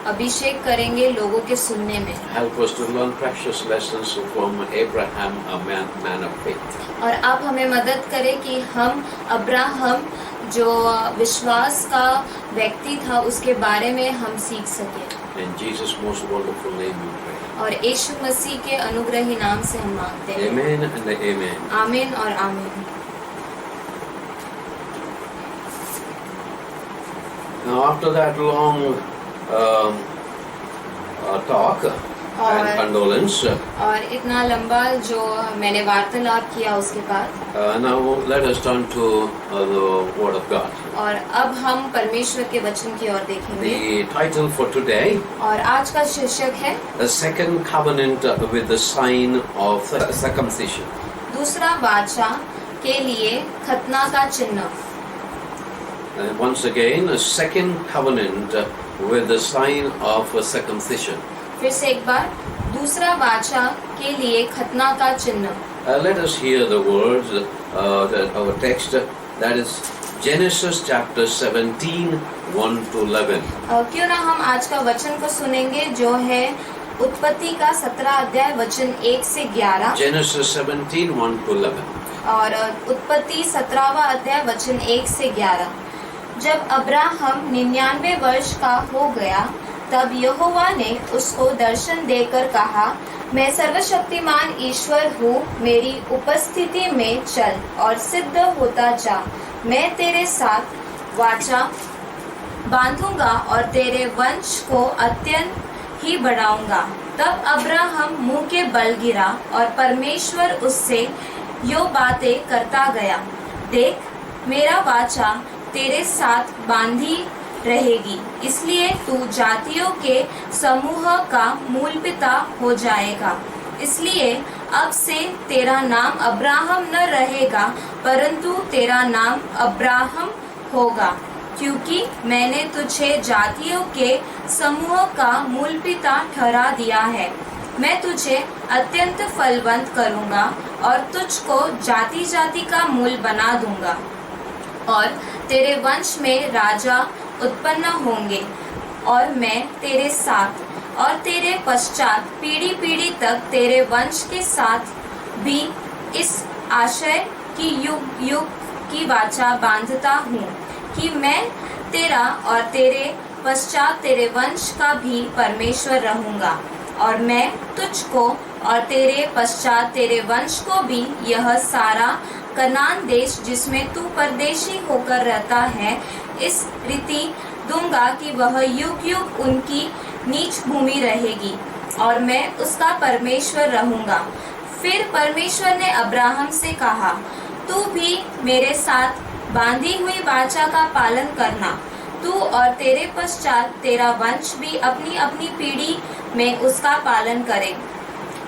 अभिषेक करेंगे लोगों के सुनने में।
Help us to learn precious lessons from Abraham, a man of faith.
और आप हमें मदद करें कि हम अब्राहम जो विश्वास का व्यक्ति था उसके बारे में हम सीख सकें।
In Jesus' most wonderful name we pray.
और यीशु मसीह के अनुग्रही नाम से हम मांगते हैं।
Amen and amen.
आमीन और आमीन।
Now after that long talk and condolence,
और इतना लंबा जो मैंने वार्तालाप किया उसके बाद
now let us turn to the Word of God.
और अब हम परमेश्वर के वचन की ओर देखेंगे।
The title for today,
और आज का शीर्षक है
the second covenant with the sign of circumcision.
दूसरा वाचा के लिए खतना का चिन्ह।
Once again, a second covenant with the sign of circumcision.
फिर से एक बार दूसरा वाचा के लिए खतना का चिन्ह।
Let us hear the words, our text, that is Genesis chapter 17, 1 to 11.
क्यों ना हम आज का वचन को सुनेंगे जो है उत्पत्ति का 17 अध्याय वचन 1 से 11
Genesis 17, 1 to 11.
और उत्पत्ति 17वां अध्याय वचन 1 से 11। जब अब्राहम 99 वर्ष का हो गया तब यहोवा ने उसको दर्शन देकर कहा, मैं सर्वशक्तिमान ईश्वर हूँ, मेरी उपस्थिति में चल और सिद्ध होता जा। मैं तेरे साथ वाचा बांधूंगा और तेरे वंश को अत्यंत ही बढ़ाऊंगा। तब अब्राहम मुंह के बल गिरा और परमेश्वर उससे यो बातें करता गया, देख मेरा वाचा तेरे साथ बांधी रहेगी, इसलिए तू जातियों के समूह का मूल पिता हो जाएगा। इसलिए अब से तेरा नाम अब्राहम न रहेगा परंतु तेरा नाम अब्राहम होगा, क्योंकि मैंने तुझे जातियों के समूह का मूल पिता ठहरा दिया है। मैं तुझे अत्यंत फलवंत करूंगा और तुझको जाति जाति का मूल बना दूंगा और तेरे वंश में राजा उत्पन्न होंगे और मैं तेरे साथ और तेरे पश्चात पीढ़ी पीढ़ी तक तेरे वंश के साथ भी इस आशय की युग युग की वाचा बांधता हूँ कि मैं तेरा और तेरे पश्चात तेरे वंश का भी परमेश्वर रहूँगा और मैं तुझको और तेरे पश्चात तेरे वंश को भी यह सारा कनान देश जिसमें तू परदेशी होकर रहता है इस रीति दूंगा कि वह युग युग उनकी नीच भूमि रहेगी और मैं उसका परमेश्वर रहूंगा। फिर परमेश्वर ने अब्राहम से कहा, तू भी मेरे साथ बांधी हुई वाचा का पालन करना, तू और तेरे पश्चात तेरा वंश भी अपनी अपनी पीढ़ी में उसका पालन करे।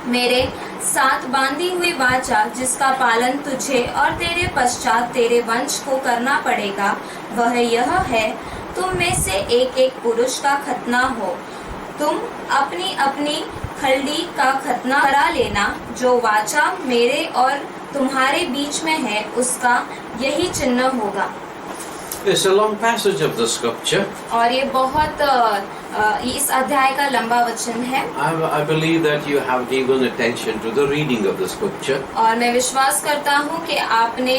मेरे साथ बांधी हुई वाचा जिसका पालन तुझे और तेरे पश्चात तेरे वंश को करना पड़ेगा वह यह है, तुम में से एक एक पुरुष का खतना हो। तुम अपनी अपनी खलड़ी का खतना करा लेना। जो वाचा मेरे और तुम्हारे बीच में है उसका यही चिन्ह होगा।
It's a long passage of the scripture.
और ये बहुत इस अध्याय का लंबा वचन है।
I believe that you have given attention to the reading of the scripture.
और मैं विश्वास करता हूँ कि आपने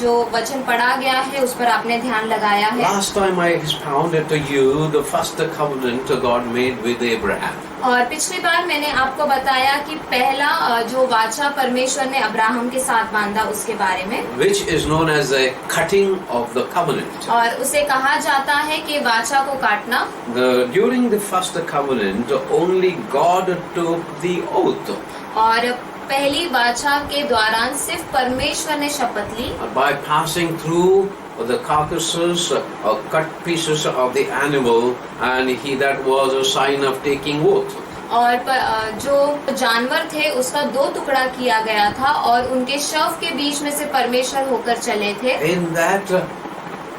जो वचन पढ़ा गया है उस पर आपने ध्यान लगाया है।
Last time I expounded to you the first covenant God made with Abraham.
और पिछली बार मैंने आपको बताया कि पहला जो वाचा परमेश्वर ने अब्राहम के साथ बांधा उसके बारे में,
which is known as the cutting of the covenant.
और उसे कहा जाता है कि वाचा को काटना।
During the first covenant, only God took the oath.
और पहली वाचा के दौरान सिर्फ परमेश्वर ने शपथ ली।
By passing through the carcasses or cut pieces of the animal, and that was a sign of taking oath.
और जो जानवर थे उसका 2 टुकड़ा किया गया था और उनके शव के बीच में से परमेश्वर होकर चले थे।
In that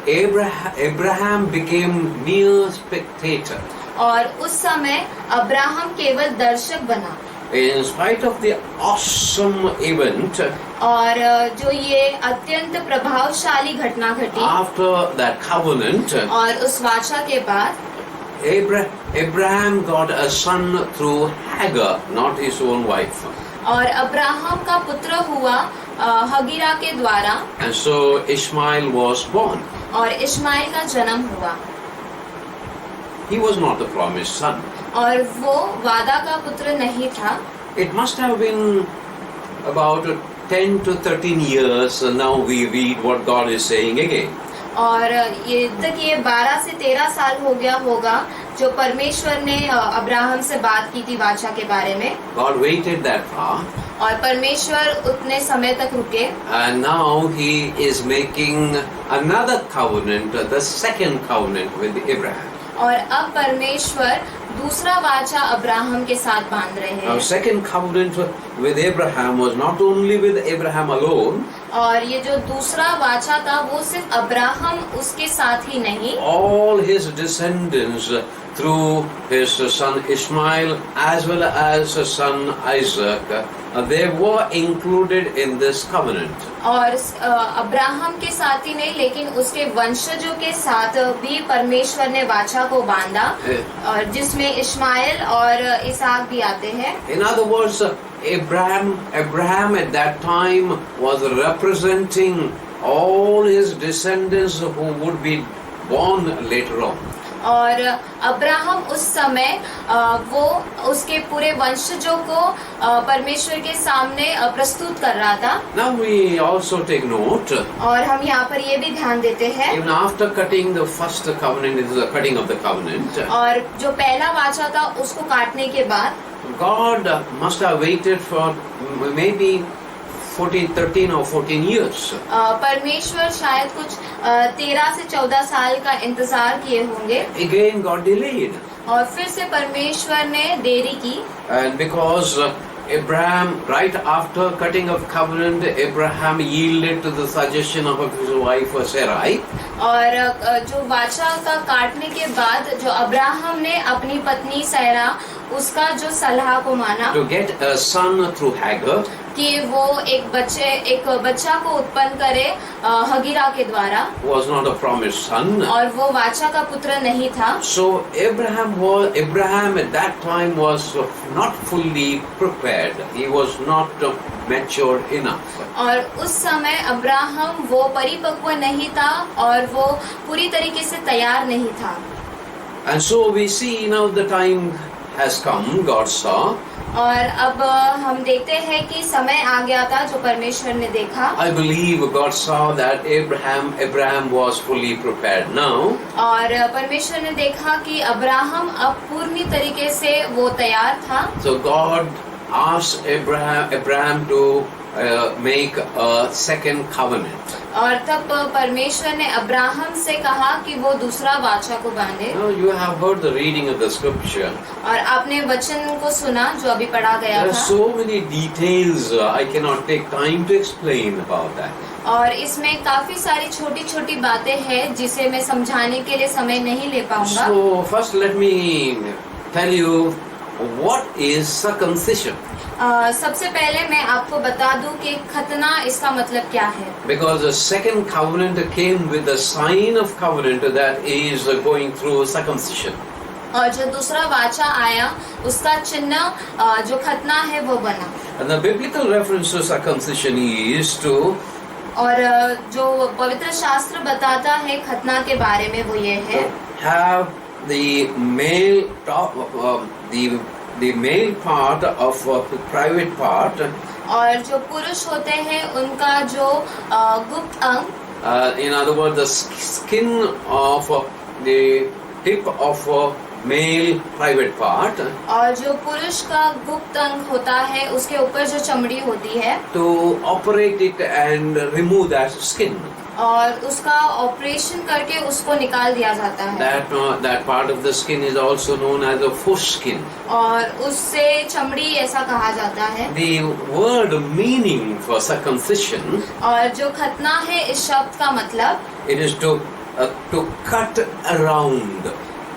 Abraham became mere spectator.
और उस समय अब्राहम केवल दर्शक बना।
In spite of the awesome event,
और जो ये अत्यंत प्रभावशाली घटना घटी,
after that covenant,
और उस वाचा के बाद
Abraham got a son through Hagar, not his own wife.
और अब्राहम का पुत्र हुआ हगीरा के द्वारा,
And so Ishmael was born.
और इश्माइल का जन्म हुआ।
He was not the promised son.
और वो वादा का पुत्र नहीं था।
It must have been about 10 to 13 years. Now we read what God is saying again.
और ये तक ये 12 से 13 साल हो गया होगा जो परमेश्वर ने अब्राहम से बात की थी वाचा के बारे में।
God waited that far.
और परमेश्वर उतने समय तक रुके।
And now he is making another covenant, the second covenant with Abraham.
और अब परमेश्वर दूसरा वाचा अब्राहम के साथ बांध रहे
Now,
हैं।
second covenant with Abraham was not only with Abraham alone.
और ये जो दूसरा वाचा था वो सिर्फ अब्राहम उसके साथ ही नहीं,
All his descendants through his son Ishmael as well as his son Isaac, they were included in this covenant.
और अब्राहम के साथ ही नहीं लेकिन उसके वंशजों के साथ भी परमेश्वर ने वाचा को बांधा, और जिसमें इश्माइल और इसहाक भी आते हैं।
In other words, Abraham at that time was representing all his descendants who would be born later on.
और अब्राहम उस समय वो उसके पूरे वंशजों को परमेश्वर के सामने प्रस्तुत कर रहा था।
Now we also take note.
और हम यहाँ पर ये भी ध्यान देते हैं,
Even after cutting the first covenant, is the cutting of the covenant.
और जो पहला वाचा था उसको काटने के बाद
God must have waited for maybe 13 or 14 years.
परमेश्वर शायद कुछ 13 से 14 साल का इंतजार किए होंगे।
Again, God delayed.
और फिर से परमेश्वर ने देरी की।
And because Abraham, right after cutting of covenant, Abraham yielded to the suggestion of his wife Sarai.
और जो वाचा का काटने के बाद जो अब्राहम ने अपनी पत्नी सैरा उसका जो सलाह को माना
To get a son through Hagar.
कि वो एक बच्चा को उत्पन्न करे हगीरा के द्वारा,
Was not a promised son.
और वो वाचा का पुत्र नहीं था।
So Abraham at that time was not fully prepared. He was not mature enough.
और उस समय अब्राहम वो परिपक्व नहीं था और वो पूरी तरीके से तैयार नहीं था।
And so we see now the time has come, God saw.
और अब हम देखते हैं कि समय आ गया था जो परमेश्वर ने देखा।
I believe God saw that Abraham was fully prepared now.
और परमेश्वर ने देखा कि अब्राहम अब पूर्ण तरीके से वो तैयार था।
So God asked Abraham to make a second covenant.
और तब परमेश्वर ने अब्राहम से कहा कि वो दूसरा वाचा को बांधे।
Now you have heard the reading of the scripture.
और आपने वचन को सुना जो अभी पढ़ा गया
There are
था।
so many details I cannot take time to explain about that.
और इसमें काफी सारी छोटी छोटी बातें हैं जिसे मैं समझाने के लिए समय नहीं ले पाऊंगा।
So first let me tell you what is circumcision.
सबसे पहले मैं आपको बता दूं कि खतना इसका मतलब क्या है।
Because the second covenant came with the sign of covenant that is going through circumcision.
और जो दूसरा वाचा आया उसका चिन्ह जो खतना है वो बना।
And the biblical reference to circumcision is to
और जो पवित्र शास्त्र बताता है खतना के बारे में वो ये है
have the male the male part of the private part.
और जो पुरुष होते हैं उनका जो गुप्त अंग,
In other words, the skin of the tip of male private part.
और जो पुरुष का गुप्त अंग होता है उसके ऊपर जो चमड़ी होती है
To operate it and remove that skin.
और उसका ऑपरेशन करके उसको निकाल दिया जाता है।
That part of the skin is also known as a foreskin.
और उससे चमड़ी ऐसा कहा जाता है।
The word meaning for circumcision,
और जो खतना है इस शब्द का मतलब
it is to cut around.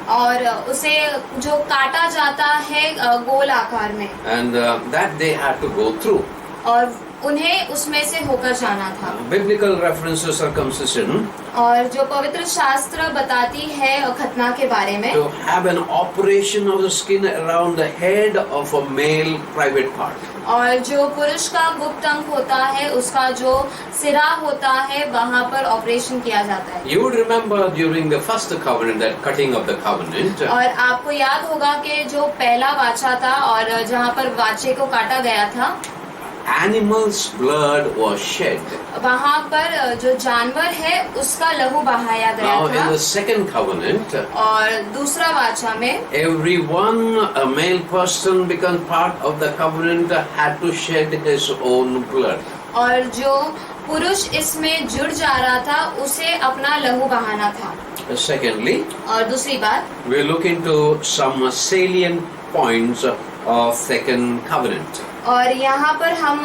और उसे जो काटा जाता है गोल आकार में,
And that they had to go through.
और उन्हें उसमें से होकर जाना था।
Biblical reference to circumcision,
और जो पवित्र शास्त्र बताती है खतना के बारे में,
to have an operation of the skin around the head of a male private part.
और जो पुरुष का गुप्त अंग होता है उसका जो सिरा होता है वहाँ पर ऑपरेशन किया जाता है।
You would remember during the first covenant, that cutting of the covenant,
और आपको याद होगा कि जो पहला वाचा था और जहाँ पर वाचे को काटा गया था,
animal's blood was shed.
वहाँ पर जो जानवर है उसका लहू बहाया गया
Now in
था।
the second covenant,
और दूसरा वाचा में
everyone, a male person become part of the covenant, had to shed his own blood.
और जो पुरुष इसमें जुड़ जा रहा था उसे अपना लहू बहाना था।
Secondly,
और दूसरी बात,
we look into some salient points of second covenant.
और यहाँ पर हम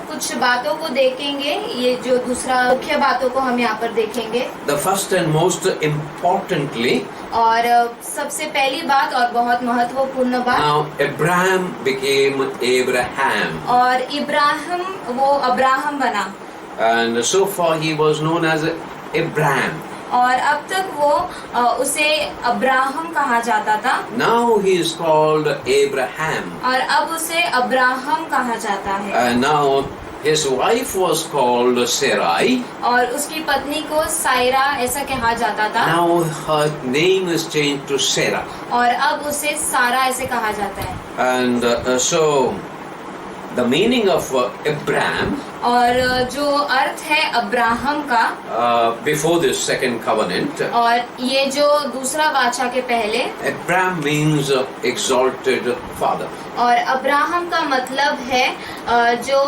कुछ बातों को देखेंगे। ये जो दूसरा मुख्य बातों को हम यहाँ पर देखेंगे।
The first and most importantly,
और सबसे पहली बात और बहुत महत्वपूर्ण बात,
now Abraham became Abraham,
और इब्राहिम वो अब्राहम बना,
and so far he was known as Abraham.
और अब तक वो उसे अब्राहम कहा जाता था।
Now he is called Abraham,
और अब उसे अब्राहम कहा जाता है।
and now his wife was called Sarai.
और उसकी पत्नी को सायरा ऐसा कहा जाता था।
Now her name is changed to Sarah,
और अब उसे सारा ऐसे कहा जाता है।
and so the meaning of Abraham
और जो अर्थ है अब्राहम का,
before this second covenant,
और ये जो दूसरा वाचा के पहले,
Abraham means exalted father.
और अब्राहम का मतलब है जो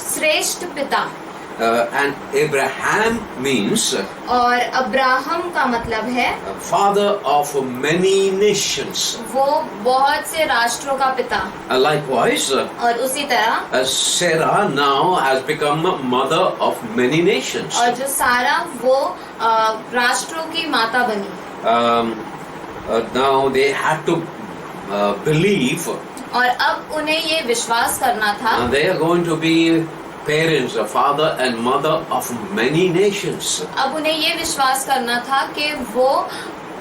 श्रेष्ठ पिता,
And Abraham means
और अब्राहम का मतलब है
father of many nations.
वो बहुत से राष्ट्रों का पिता।
Likewise,
और उसी तरह
Sarah now has become mother of many nations.
और जो सारा वो राष्ट्रों की माता बनी।
Now they had to believe
और अब उन्हें ये विश्वास करना था
they are going to be parents, a father and mother of many nations.
अब उन्हें ये विश्वास करना था कि वो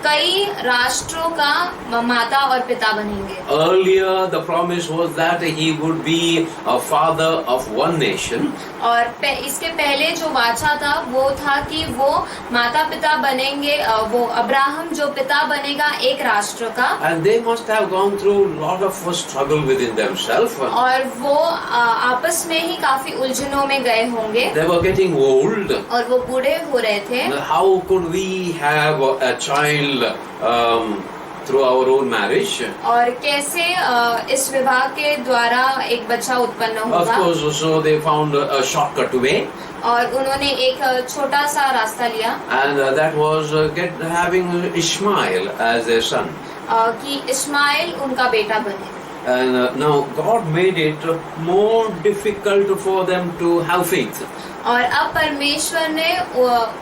कई राष्ट्रों का माता और पिता बनेंगे।
Earlier, the promise was that he would be a father of one nation.
और इसके पहले जो वाचा था वो था कि वो माता पिता बनेंगे, वो अब्राहम जो पिता बनेगा एक राष्ट्र का।
And they must have gone through a lot of struggle within themselves.
और वो आपस में ही काफी उलझनों में गए होंगे।
They were getting old.
और वो बूढ़े हो रहे थे।
How could we have a child through our own marriage?
और कैसे इस विवाह के द्वारा एक बच्चा उत्पन्न
Of
होगा।
course, so they found a shortcut way,
और उन्होंने एक छोटा सा रास्ता लिया
and that was having Ishmael as their son.
कि इस्माइल उनका बेटा बने।
And now God made it more difficult for them to have faith.
और अब परमेश्वर ने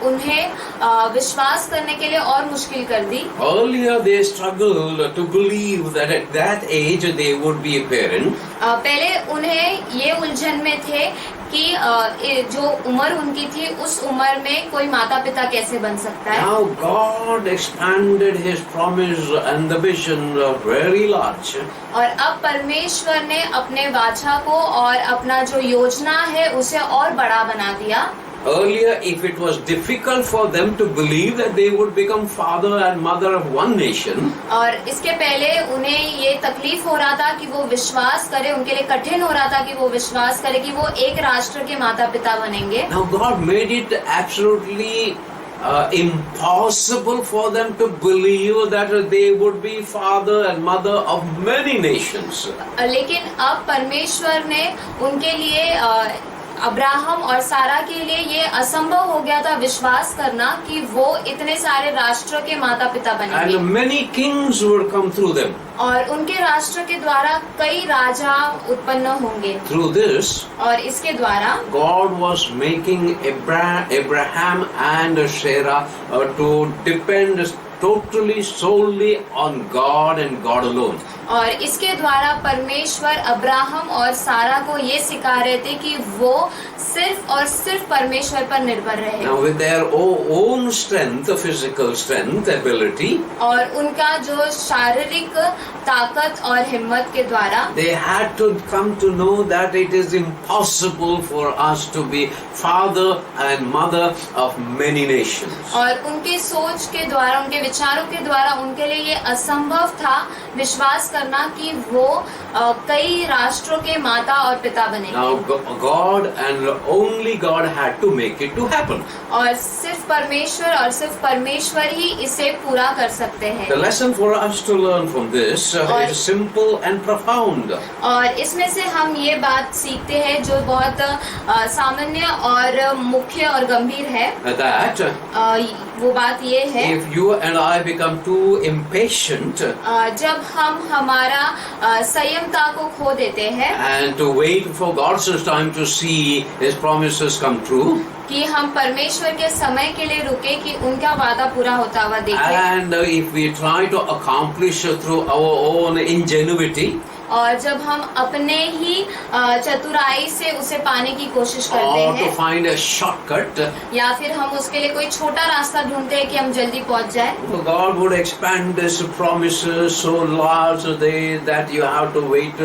उन्हें विश्वास करने के लिए और मुश्किल कर दी।
Earlier they struggled to believe that at that age they would be a parent.
पहले उन्हें ये उलझन में थे कि जो उम्र उनकी थी उस उम्र में कोई माता पिता कैसे बन सकता है।
Now God expanded His promise and the vision very large.
और अब परमेश्वर ने अपने वाचा को और अपना जो योजना है उसे और बड़ा बना दिया।
Earlier, if it was difficult for them to believe that they would become father and mother of one nation,
और इसके पहले उन्हें ये तकलीफ हो रहा था कि वो विश्वास करे, उनके लिए कठिन हो रहा था कि वो विश्वास करे कि वो एक राष्ट्र के माता पिता बनेंगे।
now God made it absolutely impossible for them to believe that they would be father and mother of many nations.
लेकिन अब परमेश्वर ने उनके लिए अब्राहम और सारा के लिए ये असंभव हो गया था विश्वास करना कि वो इतने सारे राष्ट्रों के माता पिता बनेंगे।
And many kings would come through them.
और उनके राष्ट्र के द्वारा कई राजा उत्पन्न होंगे।
Through this,
और इसके द्वारा
God was making Abraham and Sarah to depend totally solely on God and God alone.
और इसके द्वारा परमेश्वर अब्राहम और सारा को ये सिखा रहे थे कि वो सिर्फ और सिर्फ परमेश्वर पर निर्भर रहे।
Now with their own strength, physical strength, ability,
और उनका जो शारीरिक ताकत और हिम्मत के द्वारा
they had to come to know that it is impossible for us to be father and mother of many nations.
और उनके सोच के द्वारा, उनके विचारों के द्वारा उनके लिए ये असंभव था विश्वास करना कि वो कई राष्ट्रों के माता और पिता बने।
Now God and only God had to make it to happen.
और सिर्फ परमेश्वर ही इसे पूरा कर सकते हैं।
The lesson for us to learn from this is simple and profound.
और इसमें से हम ये बात सीखते हैं जो बहुत सामान्य और मुख्य और गंभीर है।
That
वो बात ये है,
if you and I become too impatient
जब हम हमारा संयमता को खो देते हैं
and to wait for God's time to see His promises come true,
कि हम परमेश्वर के समय के लिए रुके कि उनका वादा पूरा होता हुआ देखें,
and if we try to accomplish through our own ingenuity,
और जब हम अपने ही चतुराई से उसे पाने की कोशिश करते
or to
हैं,
find a shortcut,
या फिर हम उसके लिए कोई छोटा रास्ता ढूंढते हैं कि हम जल्दी पहुंच जाए,
God would expand His promises so large that you have to wait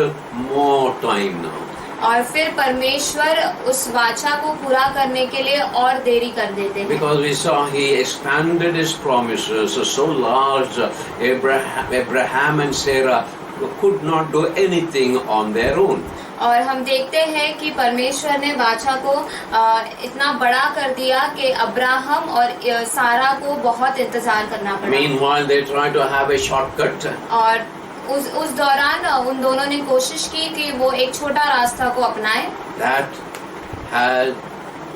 more time now.
और फिर परमेश्वर उस वाचा को पूरा करने के लिए और देरी कर देते हैं।
Because we saw He expanded His promises so large, Abraham and Sarah could not do anything on their own.
और हम देखते हैं कि परमेश्वर ने वाचा को इतना बड़ा कर दिया कि अब्राहम और सारा को बहुत इंतजार करना पड़ा।
Meanwhile, they tried to have a shortcut.
और उस दौरान उन दोनों ने कोशिश की कि वो एक छोटा रास्ता को अपनाए।
That had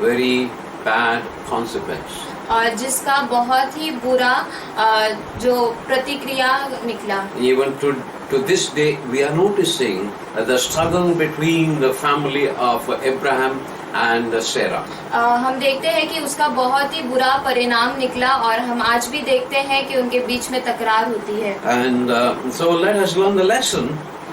very bad consequence.
और जिसका बहुत ही बुरा जो प्रतिक्रिया निकला।
Even to this day, we are noticing the struggle between the family of Abraham and Sarah.
हम देखते हैं कि उसका बहुत ही बुरा परिणाम निकला और हम आज भी देखते हैं कि उनके बीच में तकरार होती है।
And so let us learn the lesson.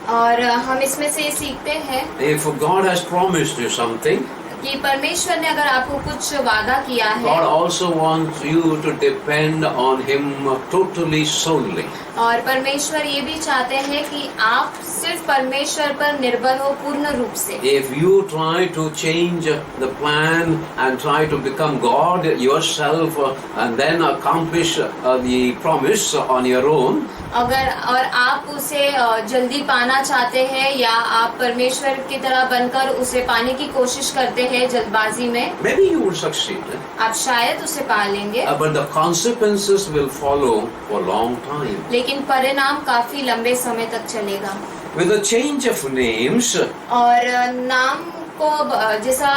और हम इसमें से ये सीखते हैं
If God has promised you something,
कि परमेश्वर ने अगर आपको कुछ वादा किया है,
God also wants you to depend on Him totally, solely.
और परमेश्वर ये भी चाहते हैं कि आप सिर्फ परमेश्वर पर निर्भर हो पूर्ण रूप से।
If you try to change the plan and try to become God yourself and then accomplish the promise on your own,
अगर और आप उसे जल्दी पाना चाहते हैं या आप परमेश्वर की तरह बनकर उसे पाने की कोशिश करते हैं जल्दबाजी में,
maybe you will succeed.
आप शायद उसे पा लेंगे,
But the consequences will follow for a long time.
लेकिन परिणाम काफी लंबे समय तक चलेगा।
With the change of names,
और नाम को जैसा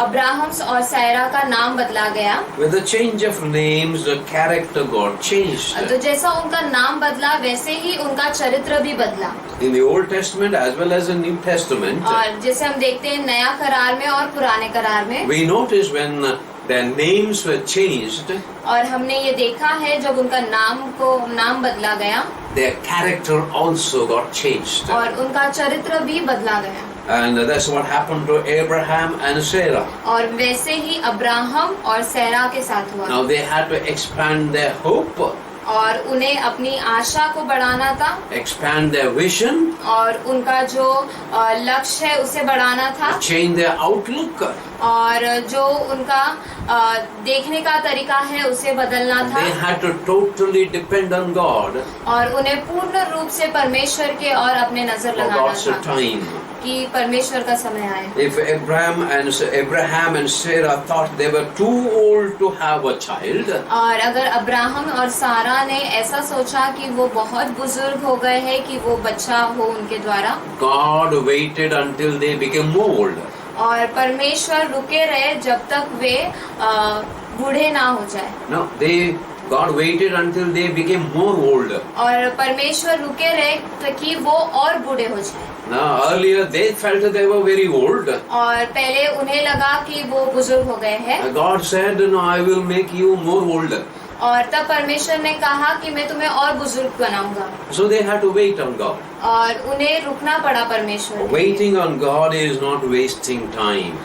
अब्राहम और सारा का नाम बदला गया,
with the change of names, the character got changed.
तो जैसा उनका नाम बदला वैसे ही उनका चरित्र भी बदला।
In the Old Testament as well as the New Testament,
और जैसे हम देखते हैं नया करार में और पुराने करार में,
we notice when their names were changed,
और हमने ये देखा है जब उनका नाम बदला गया,
their character also got changed.
और उनका चरित्र भी बदला गया।
And that's what happened to Abraham and Sarah.
और वैसे ही अब्राहम और सैरा के साथ हुआ।
Now they had to expand their hope,
और उन्हें अपनी आशा को बढ़ाना था,
expand their vision,
और उनका जो लक्ष्य है उसे बढ़ाना था,
change their outlook.
और जो उनका देखने का तरीका है उसे बदलना था।
They had to totally depend on God
और उन्हें पूर्ण रूप से परमेश्वर के और अपने नजर
for
लगाना
God's
था
time.
कि परमेश्वर का समय आए।
If Abraham and Sarah thought they were too old to have a child,
और अगर अब्राहम और सारा ने ऐसा सोचा कि वो बहुत बुजुर्ग हो गए हैं कि वो बच्चा हो उनके द्वारा,
God waited until they became old.
और परमेश्वर रुके रहे जब तक वे बूढ़े ना हो जाए।
No, God waited until they became more old.
और परमेश्वर रुके रहे ताकि वो और बूढ़े हो जाए।
Now earlier they felt they were very old.
और पहले उन्हें लगा कि वो बुजुर्ग हो गए हैं।
God said, "No, I will make you more old."
और तब परमेश्वर ने कहा कि मैं तुम्हें और बुजुर्ग बनाऊंगा,
So they had to wait on God.
और उन्हें रुकना पड़ा परमेश्वर के लिए।
Waiting on God is not wasting time.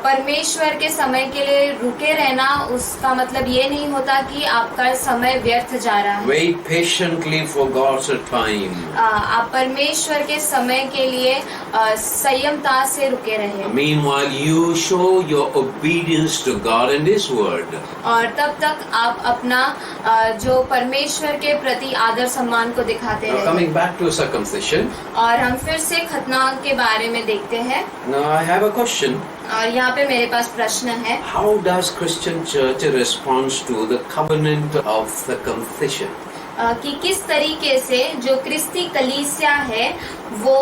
परमेश्वर के समय के लिए रुके रहना, उसका मतलब ये नहीं होता कि आपका समय व्यर्थ जा रहा है।
Wait patiently for God's time.
आप परमेश्वर के समय के लिए संयमता से रुके रहे,
Meanwhile, you show your obedience to God and His word.
और तब तक आप अपना जो परमेश्वर के प्रति आदर सम्मान को दिखाते
Now,
रहे।
coming back to circumcision,
और हम फिर से खतना के बारे में देखते हैं,
now I have a question.
और यहाँ पे मेरे पास प्रश्न है,
How does Christian Church respond to the covenant of circumcision?
कि किस तरीके से जो क्रिस्ती कलीसिया है वो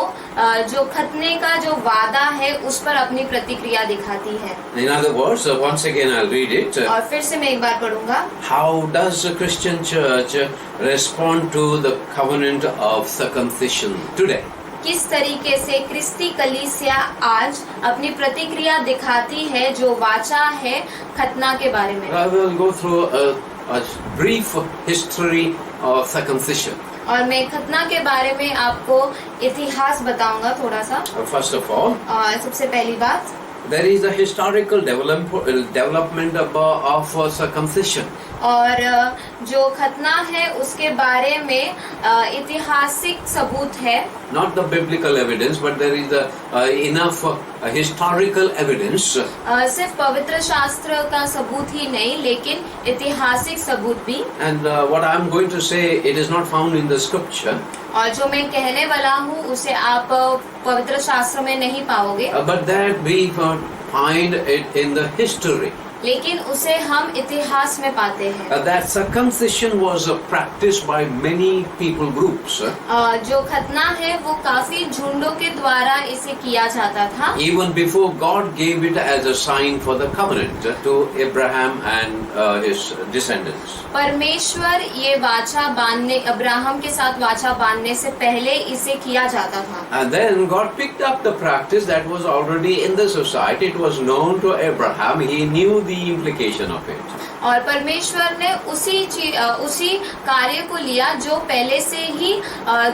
जो खतने का जो वादा है उस पर अपनी प्रतिक्रिया दिखाती है।
In other words, once again I'll read it.
और फिर से मैं एक बार पढ़ूंगा,
How does the Christian Church respond to the covenant of circumcision today?
किस तरीके से क्रिस्ती कलीसिया आज अपनी प्रतिक्रिया दिखाती है जो वाचा है खतना के बारे में।
I will go through a brief history of circumcision.
और मैं खतना के बारे में आपको इतिहास बताऊंगा थोड़ा सा।
First of all,
सबसे पहली बात,
there is a historical development of circumcision.
और जो खतना है उसके बारे में ऐतिहासिक सबूत है,
Not the biblical evidence, but there is enough historical evidence.
सिर्फ पवित्र शास्त्र का सबूत ही नहीं लेकिन ऐतिहासिक सबूत भी।
And what I am going to say, it is not found in the scripture.
और जो मैं कहने वाला हूँ उसे आप पवित्र शास्त्र में नहीं पाओगे,
But that we find it in the history.
लेकिन उसे हम इतिहास में पाते हैं।
That circumcision was practiced by many people groups.
जो खतना है वो काफी झुंडों के द्वारा इसे किया जाता था,
Even before God gave it as a sign for the covenant to Abraham and his descendants.
परमेश्वर ये वाचा बांधने, अब्राहम के साथ वाचा बांधने से पहले इसे किया जाता था।
And then God picked up the practice that was already in the society. It was known to Abraham. He knew the implication of it.
और परमेश्वर ने उसी कार्य को लिया जो पहले से ही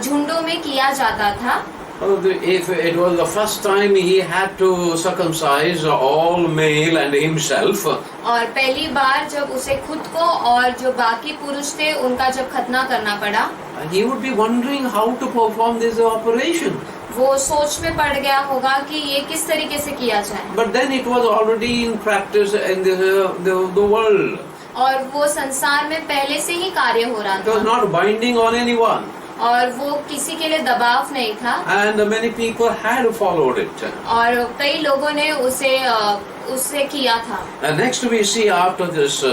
झुंडों में किया जाता था।
If it was the first time he had to circumcise all male and himself,
और पहली बार जब उसे खुद को और जो बाकी पुरुष थे उनका जब खतना करना पड़ा,
he would be wondering how to perform this operation.
वो सोच में पड़ गया होगा कि ये किस तरीके से किया जाए।
But then it was already in practice in the world.
और वो संसार में पहले से ही कार्य हो रहा
It was
था,
not binding on anyone.
और वो किसी के लिए दबाव नहीं था,
And many people had followed it.
और कई लोगों ने उसे किया था।
And next we see after this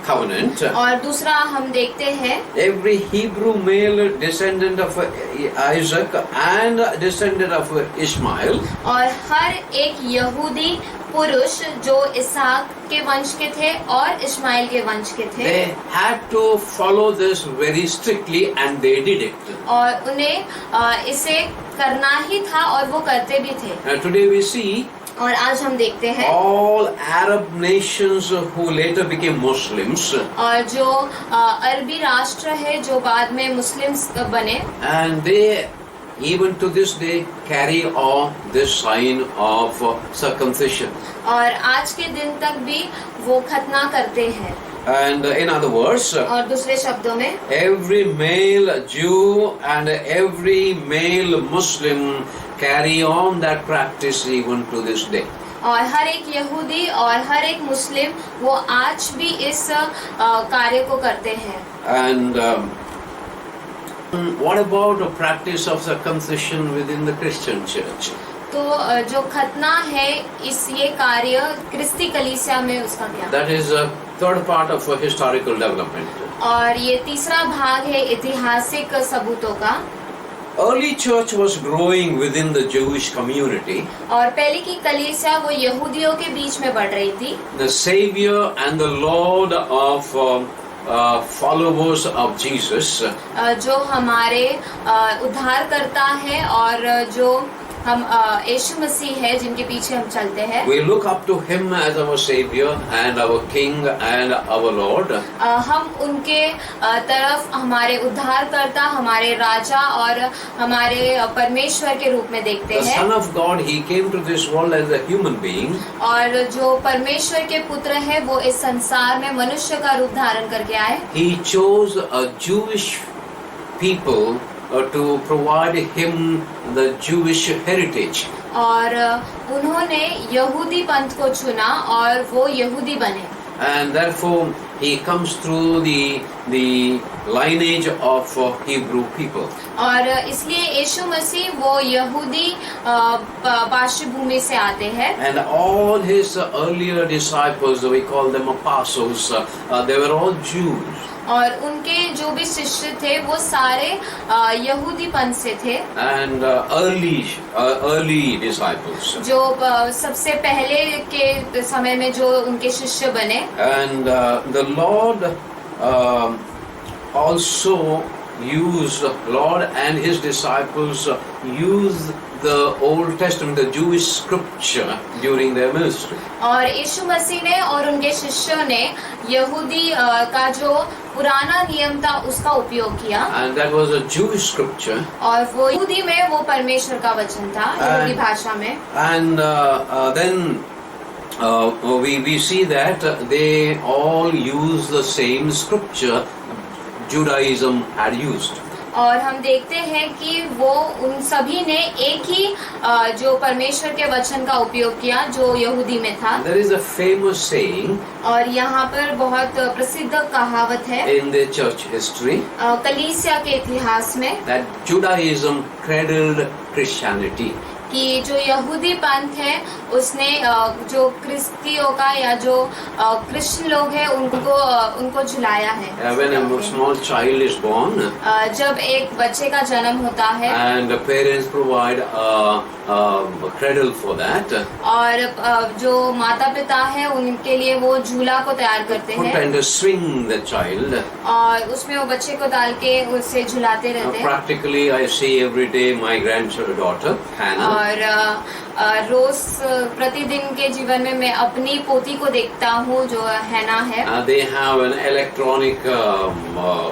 covenant,
और दूसरा हम देखते हैं,
every Hebrew male descendant of Isaac and descendant of Ishmael,
और हर एक यहूदी पुरुष जो इसहाक के वंश के थे और इस्माइल के वंश के थे,
they had to follow this very strictly and they did it.
और उन्हें इसे करना ही था और वो करते भी थे।
Today we see
और आज हम देखते हैं
all Arab nations who later became Muslims,
और जो अरबी राष्ट्र है जो बाद में मुस्लिम बने,
and they even to this day carry on this sign of circumcision.
और आज के दिन तक भी वो खतना करते हैं।
And in other words,
और दूसरे शब्दों में
every male Jew and every male Muslim carry on that practice even to this day.
और हर एक यहूदी और हर एक मुस्लिम वो आज भी इस कार्य को करते हैं।
And what about the practice of circumcision within the Christian church?
तो जो खतना है ये कार्य क्रिस्ती कलीसिया में उसका क्या?
That is a third part of a historical development.
और ये तीसरा भाग है ऐतिहासिक सबूतों का।
Early church was growing within the Jewish community.
और पहले की कलीसिया वो यहूदियों के बीच में बढ़ रही थी।
The Savior and the Lord of followers of Jesus
जो हमारे उद्धारकर्ता है और जो हम यीशु मसीह है जिनके पीछे हम चलते हैं।
We look up to Him as our Savior and our King and our Lord.
हम उनके तरफ हमारे उद्धारकर्ता, हमारे राजा और हमारे परमेश्वर के रूप में देखते
The
हैं।
Son of God, He came to this world as a human being.
और जो परमेश्वर के पुत्र है वो इस संसार में मनुष्य का रूप धारण करके आए।
He chose a Jewish people to provide Him the Jewish heritage.
और उन्होंने यहूदी पंथ को चुना और वो यहूदी बने।
And therefore He comes through the lineage of Hebrew people.
और इसलिए यीशु मसीह वो यहूदी पार्श्वभूमि से आते हैं।
And all His earlier disciples, we call them apostles, they were all Jews.
और उनके जो भी शिष्य थे वो सारे यहूदी पंथ से थे।
And early disciples.
जो सबसे पहले के समय में जो उनके शिष्य बने।
And the Lord also used, Lord and His disciples used the Old Testament, the Jewish scripture during their ministry.
और यीशु मसीह ने और उनके शिष्यों ने यहूदी का जो पुराना नियम था उसका उपयोग किया।
And that was a Jewish scripture.
और वो यहूदी में वो परमेश्वर का वचन था, यहूदी भाषा में।
And then we see that they all use the same scripture Judaism had used.
और हम देखते हैं कि वो उन सभी ने एक ही जो परमेश्वर के वचन का उपयोग किया जो यहूदी में था।
There is a famous saying
और यहाँ पर बहुत प्रसिद्ध कहावत है
in the church history
कलीसिया के इतिहास में
that Judaism cradled Christianity.
कि जो यहूदी पंथ है उसने जो क्रिस्तियों का या जो क्रिश्चियन लोग हैं उनको झुलाया है।
When a small child is born
जब एक बच्चे का जन्म होता है
and the parents provide a cradle for that,
और जो माता पिता है उनके लिए वो झूला को तैयार करते
put
हैं
and swing the child.
और उसमें वो बच्चे को डाल के उसे झुलाते रहते हैं।
Practically, I see every day my granddaughter Hannah.
और रोज प्रतिदिन के जीवन में मैं अपनी पोती को देखता हूँ जो हैना है।
They have an electronic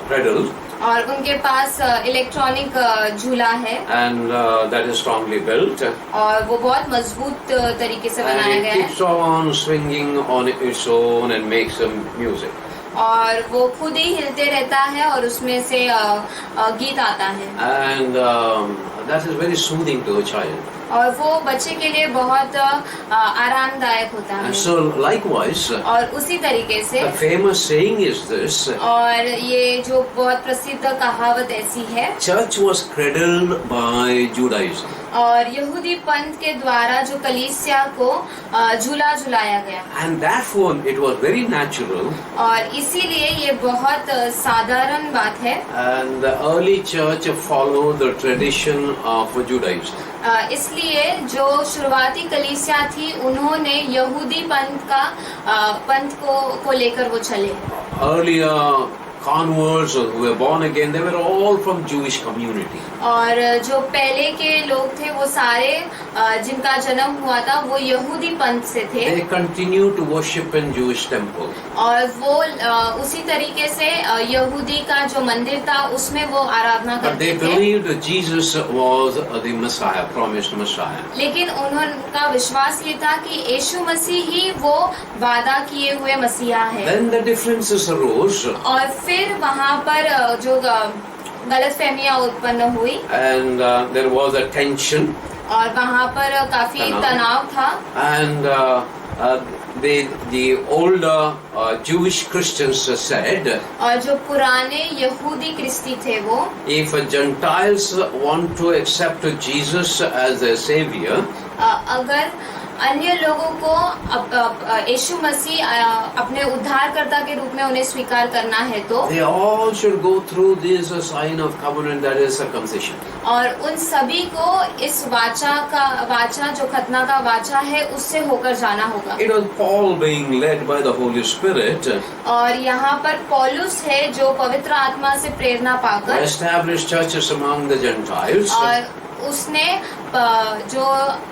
cradle.
और उनके पास इलेक्ट्रॉनिक झूला है
And that is strongly built.
और वो बहुत मजबूत तरीके से बनाया
And
गया
it
है
keeps on swinging on its own and makes some music.
और वो खुद ही हिलते रहता है और उसमें से गीत आता है।
And that is very soothing to a child.
और वो बच्चे के लिए बहुत आरामदायक होता है।
And so likewise,
और उसी तरीके से
the famous saying is this:
और ये जो बहुत प्रसिद्ध कहावत ऐसी है,
church was cradled by Judaism.
और यहूदी पंथ के द्वारा जो कलीसिया को झूला झुलाया गया।
And therefore it was very natural.
और इसीलिए ये बहुत साधारण बात है।
And the early church followed the tradition of Judaism.
इसलिए जो शुरुआती कलीसिया थी उन्होंने यहूदी पंथ को लेकर वो चले।
Earlier converts who were born again, they were all from Jewish community.
और जो पहले के लोग थे वो सारे जिनका जन्म हुआ था वो यहूदी पंथ से थे।
They continued to worship in Jewish temple.
और वो उसी तरीके से यहूदी का जो मंदिर था उसमें वो आराधना
But they
करते थे।
believed that Jesus was the Messiah, promised Messiah.
लेकिन उनका विश्वास ये था कि यीशु मसीह ही वो वादा किए हुए मसीहा है।
Then the differences arose.
और फिर वहाँ पर जो गलतफहमियां उत्पन्न हुई
And there was a tension.
और वहाँ पर काफी तनाव था।
And the older Jewish Christians said,
और जो पुराने यहूदी क्रिस्ती थे वो
if Gentiles want to accept Jesus as their savior,
अगर अन्य लोगों को यीशु मसीह अपने उद्धारकर्ता के रूप में उन्हें स्वीकार करना है तो
they all should go through this sign of covenant, that is circumcision.
और उन सभी को इस वाचा जो खतना का वाचा है उससे होकर जाना होगा।
It was Paul being led by the Holy Spirit,
और यहाँ पर पौलुस है जो पवित्र आत्मा से प्रेरणा पाकर
established churches among the Gentiles.
और उसने जो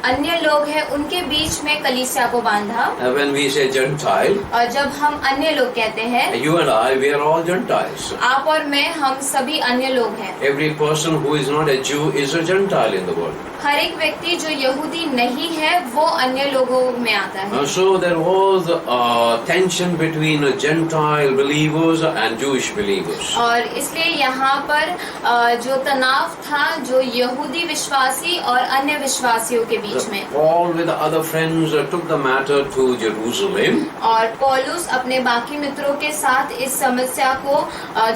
अन्य लोग हैं उनके बीच में कलीसिया को बांधा।
When we say Gentile,
और जब हम अन्य लोग कहते हैं,
you and I, we are all Gentiles.
आप और मैं, हम सभी अन्य लोग हैं।
Every person who is not a Jew is a Gentile in the world.
हर एक व्यक्ति जो यहूदी नहीं है वो अन्य लोगों में आता है।
So there was a tension between Gentile believers and Jewish believers.
और इसलिए यहाँ पर जो तनाव था जो यहूदी विश्वासी और अन्य विश्वासियों के बीच में।
Paul with other friends took the matter to Jerusalem.
और पौलुस अपने बाकी मित्रों के साथ इस समस्या को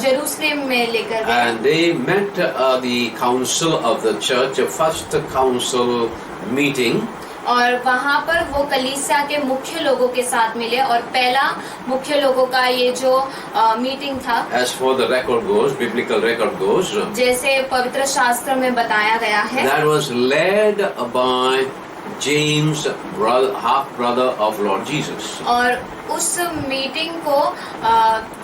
जेरूसलेम में लेकर गए।
And they met the council of the church, first council meeting.
और वहाँ पर वो कलीसिया के मुख्य लोगों के साथ मिले और पहला मुख्य लोगों का ये जो मीटिंग था,
As for the record goes, biblical record goes,
जैसे पवित्र शास्त्र में बताया गया है,
that was led by James, half brother of Lord Jesus.
और उस मीटिंग को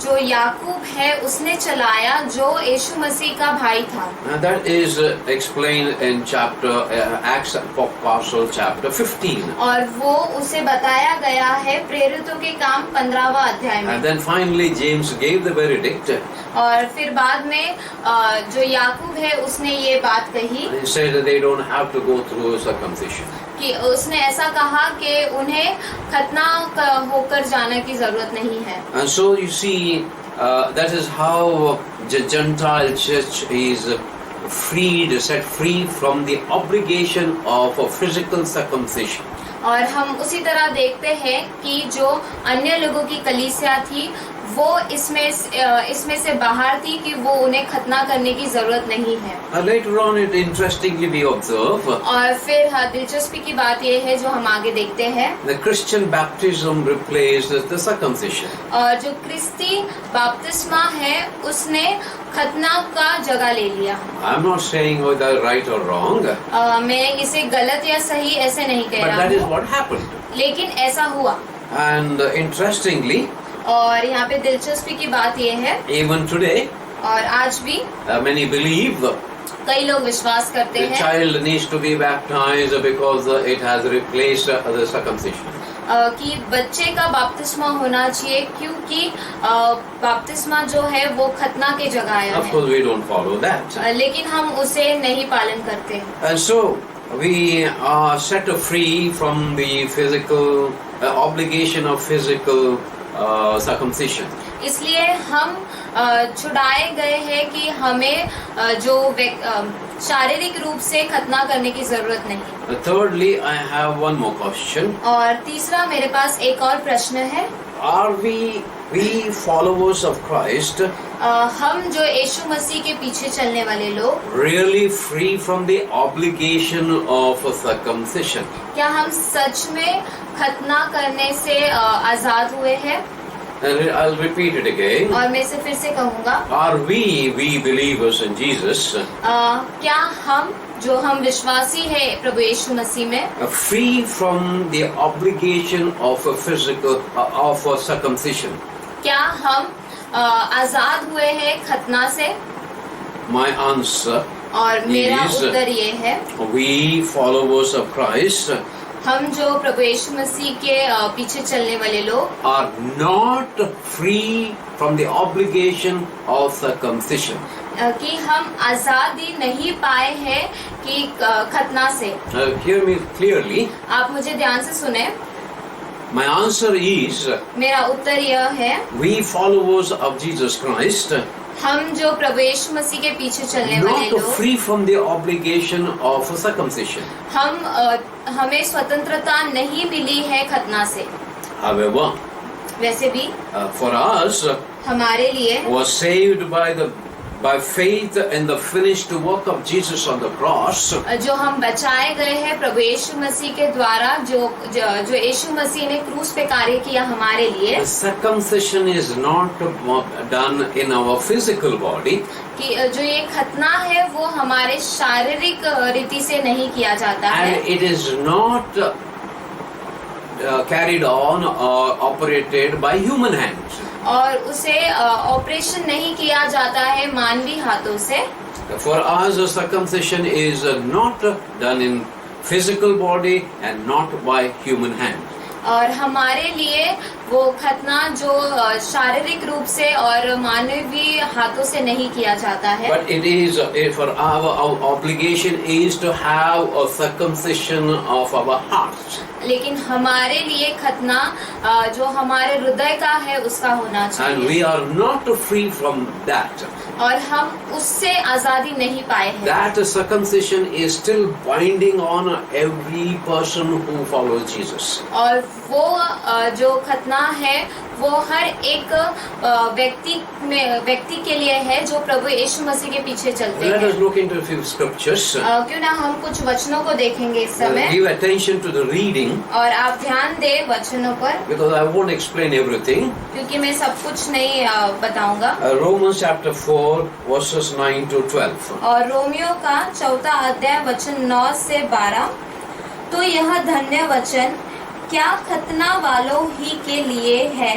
जो याकूब है उसने चलाया जो यीशु मसीह का भाई था।
That is explained in chapter Acts of Apostles chapter 15.
और वो उसे बताया गया है प्रेरितों के काम 15वां अध्याय में।
And then finally James gave the verdict.
और फिर बाद में जो याकूब है उसने ये बात कही
He said that they don't have to go through circumcision.
कि उसने ऐसा कहा कि उन्हें खतना होकर जाने की जरूरत नहीं है।
And so you see, that is how the Gentile church is freed, set free from the obligation of a physical circumcision.
और हम उसी तरह देखते हैं कि जो अन्य लोगों की कलीसिया थी वो इसमें से बाहर थी कि वो उन्हें खतना करने की जरूरत नहीं है।
Later on, it interestingly we observe
और फिर दिलचस्पी की बात ये है जो हम आगे देखते हैं,
the Christian baptism replaced the circumcision.
और जो क्रिस्ती बपतिस्मा है उसने खतना का जगह ले लिया।
I'm not saying whether right or wrong,
मैं इसे गलत या सही ऐसे नहीं कह
but
रहा
that is
हूँ,
what happened.
लेकिन ऐसा हुआ।
And interestingly,
और यहाँ पे दिलचस्पी की बात ये है,
even today,
और आज भी
many believe
कई लोग विश्वास करते
the
हैं
child needs to be baptized because it has replaced the circumcision.
कि बच्चे का बपतिस्मा होना चाहिए क्योंकि बपतिस्मा जो है वो खतना के जगह आया
Of course, we don't follow that.
है, लेकिन हम उसे नहीं पालन करते।
And so we are set free from the physical obligation of physical circumcision.
इसलिए हम छुड़ाए गए हैं कि हमें जो शारीरिक रूप से खतना करने की जरूरत नहीं।
Thirdly, I have one more question.
और तीसरा मेरे पास एक और प्रश्न है,
Are we followers of Christ
हम जो यीशु मसीह के पीछे चलने वाले लोग
really free from the obligation of circumcision?
क्या हम सच में खतना करने से आजाद हुए हैं?
And I'll repeat it again.
और मैं इसे फिर से कहूँगा,
Are we believers in Jesus,
क्या हम विश्वासी है प्रभु यीशु मसीह में
free from the obligation of a physical of a circumcision?
क्या हम आजाद हुए हैं खतना से?
My answer
और मेरा
is
उत्तर ये है,
we followers of Christ
हम जो प्रभु यीशु मसीह के पीछे चलने वाले लोग
are not free from the obligation of circumcision.
कि हम आजादी नहीं पाए हैं कि खतना से।
Hear me clearly.
आप मुझे ध्यान से सुने,
My answer is
मेरा उत्तर यह है,
we followers of Jesus Christ
हम जो प्रभु यीशु मसीह के पीछे चलने वाले
not
लोग
free from the obligation of circumcision.
हमें स्वतंत्रता नहीं मिली है खतना से।
However,
वैसे भी
for us
हमारे लिए
was saved by faith in the finished work of Jesus on the cross.
जो हम बचाए गए हैं प्रभु यीशु मसीह के द्वारा, जो यीशु मसीह ने क्रूस पे कार्य किया हमारे लिए।
The circumcision is not done in our physical body.
कि जो ये खतना है वो हमारे शारीरिक रीति से नहीं किया जाता है,
And it is not carried on or operated by human hands.
और उसे ऑपरेशन नहीं किया जाता है मानवी हाथों से।
For us, circumcision is not done in physical body and not by human hand.
और हमारे लिए वो खतना जो शारीरिक रूप से और मानवीय हाथों से नहीं किया जाता है,
But it is for our obligation is to have a circumcision of our hearts.
लेकिन हमारे लिए खतना जो हमारे हृदय का है उसका होना
And
चाहिए,
we are not free from that.
और हम उससे आजादी नहीं पाए हैं।
That circumcision is still binding on every person who follows Jesus.
और वो जो खतना है वो हर एक व्यक्ति के लिए है जो प्रभु यीशु मसीह के पीछे चलते
Let us
हैं।
look into a few scriptures.
क्यों ना हम कुछ वचनों को देखेंगे इस समय,
Give attention to the reading
और आप ध्यान दें वचनों पर,
because I won't explain everything.
क्योंकि मैं सब कुछ नहीं बताऊंगा।
Romans chapter 4 verses 9 to 12.
और रोमियो का 4 अध्याय वचन 9 से 12। तो यह धन्य वचन क्या खतना वालों ही के लिए है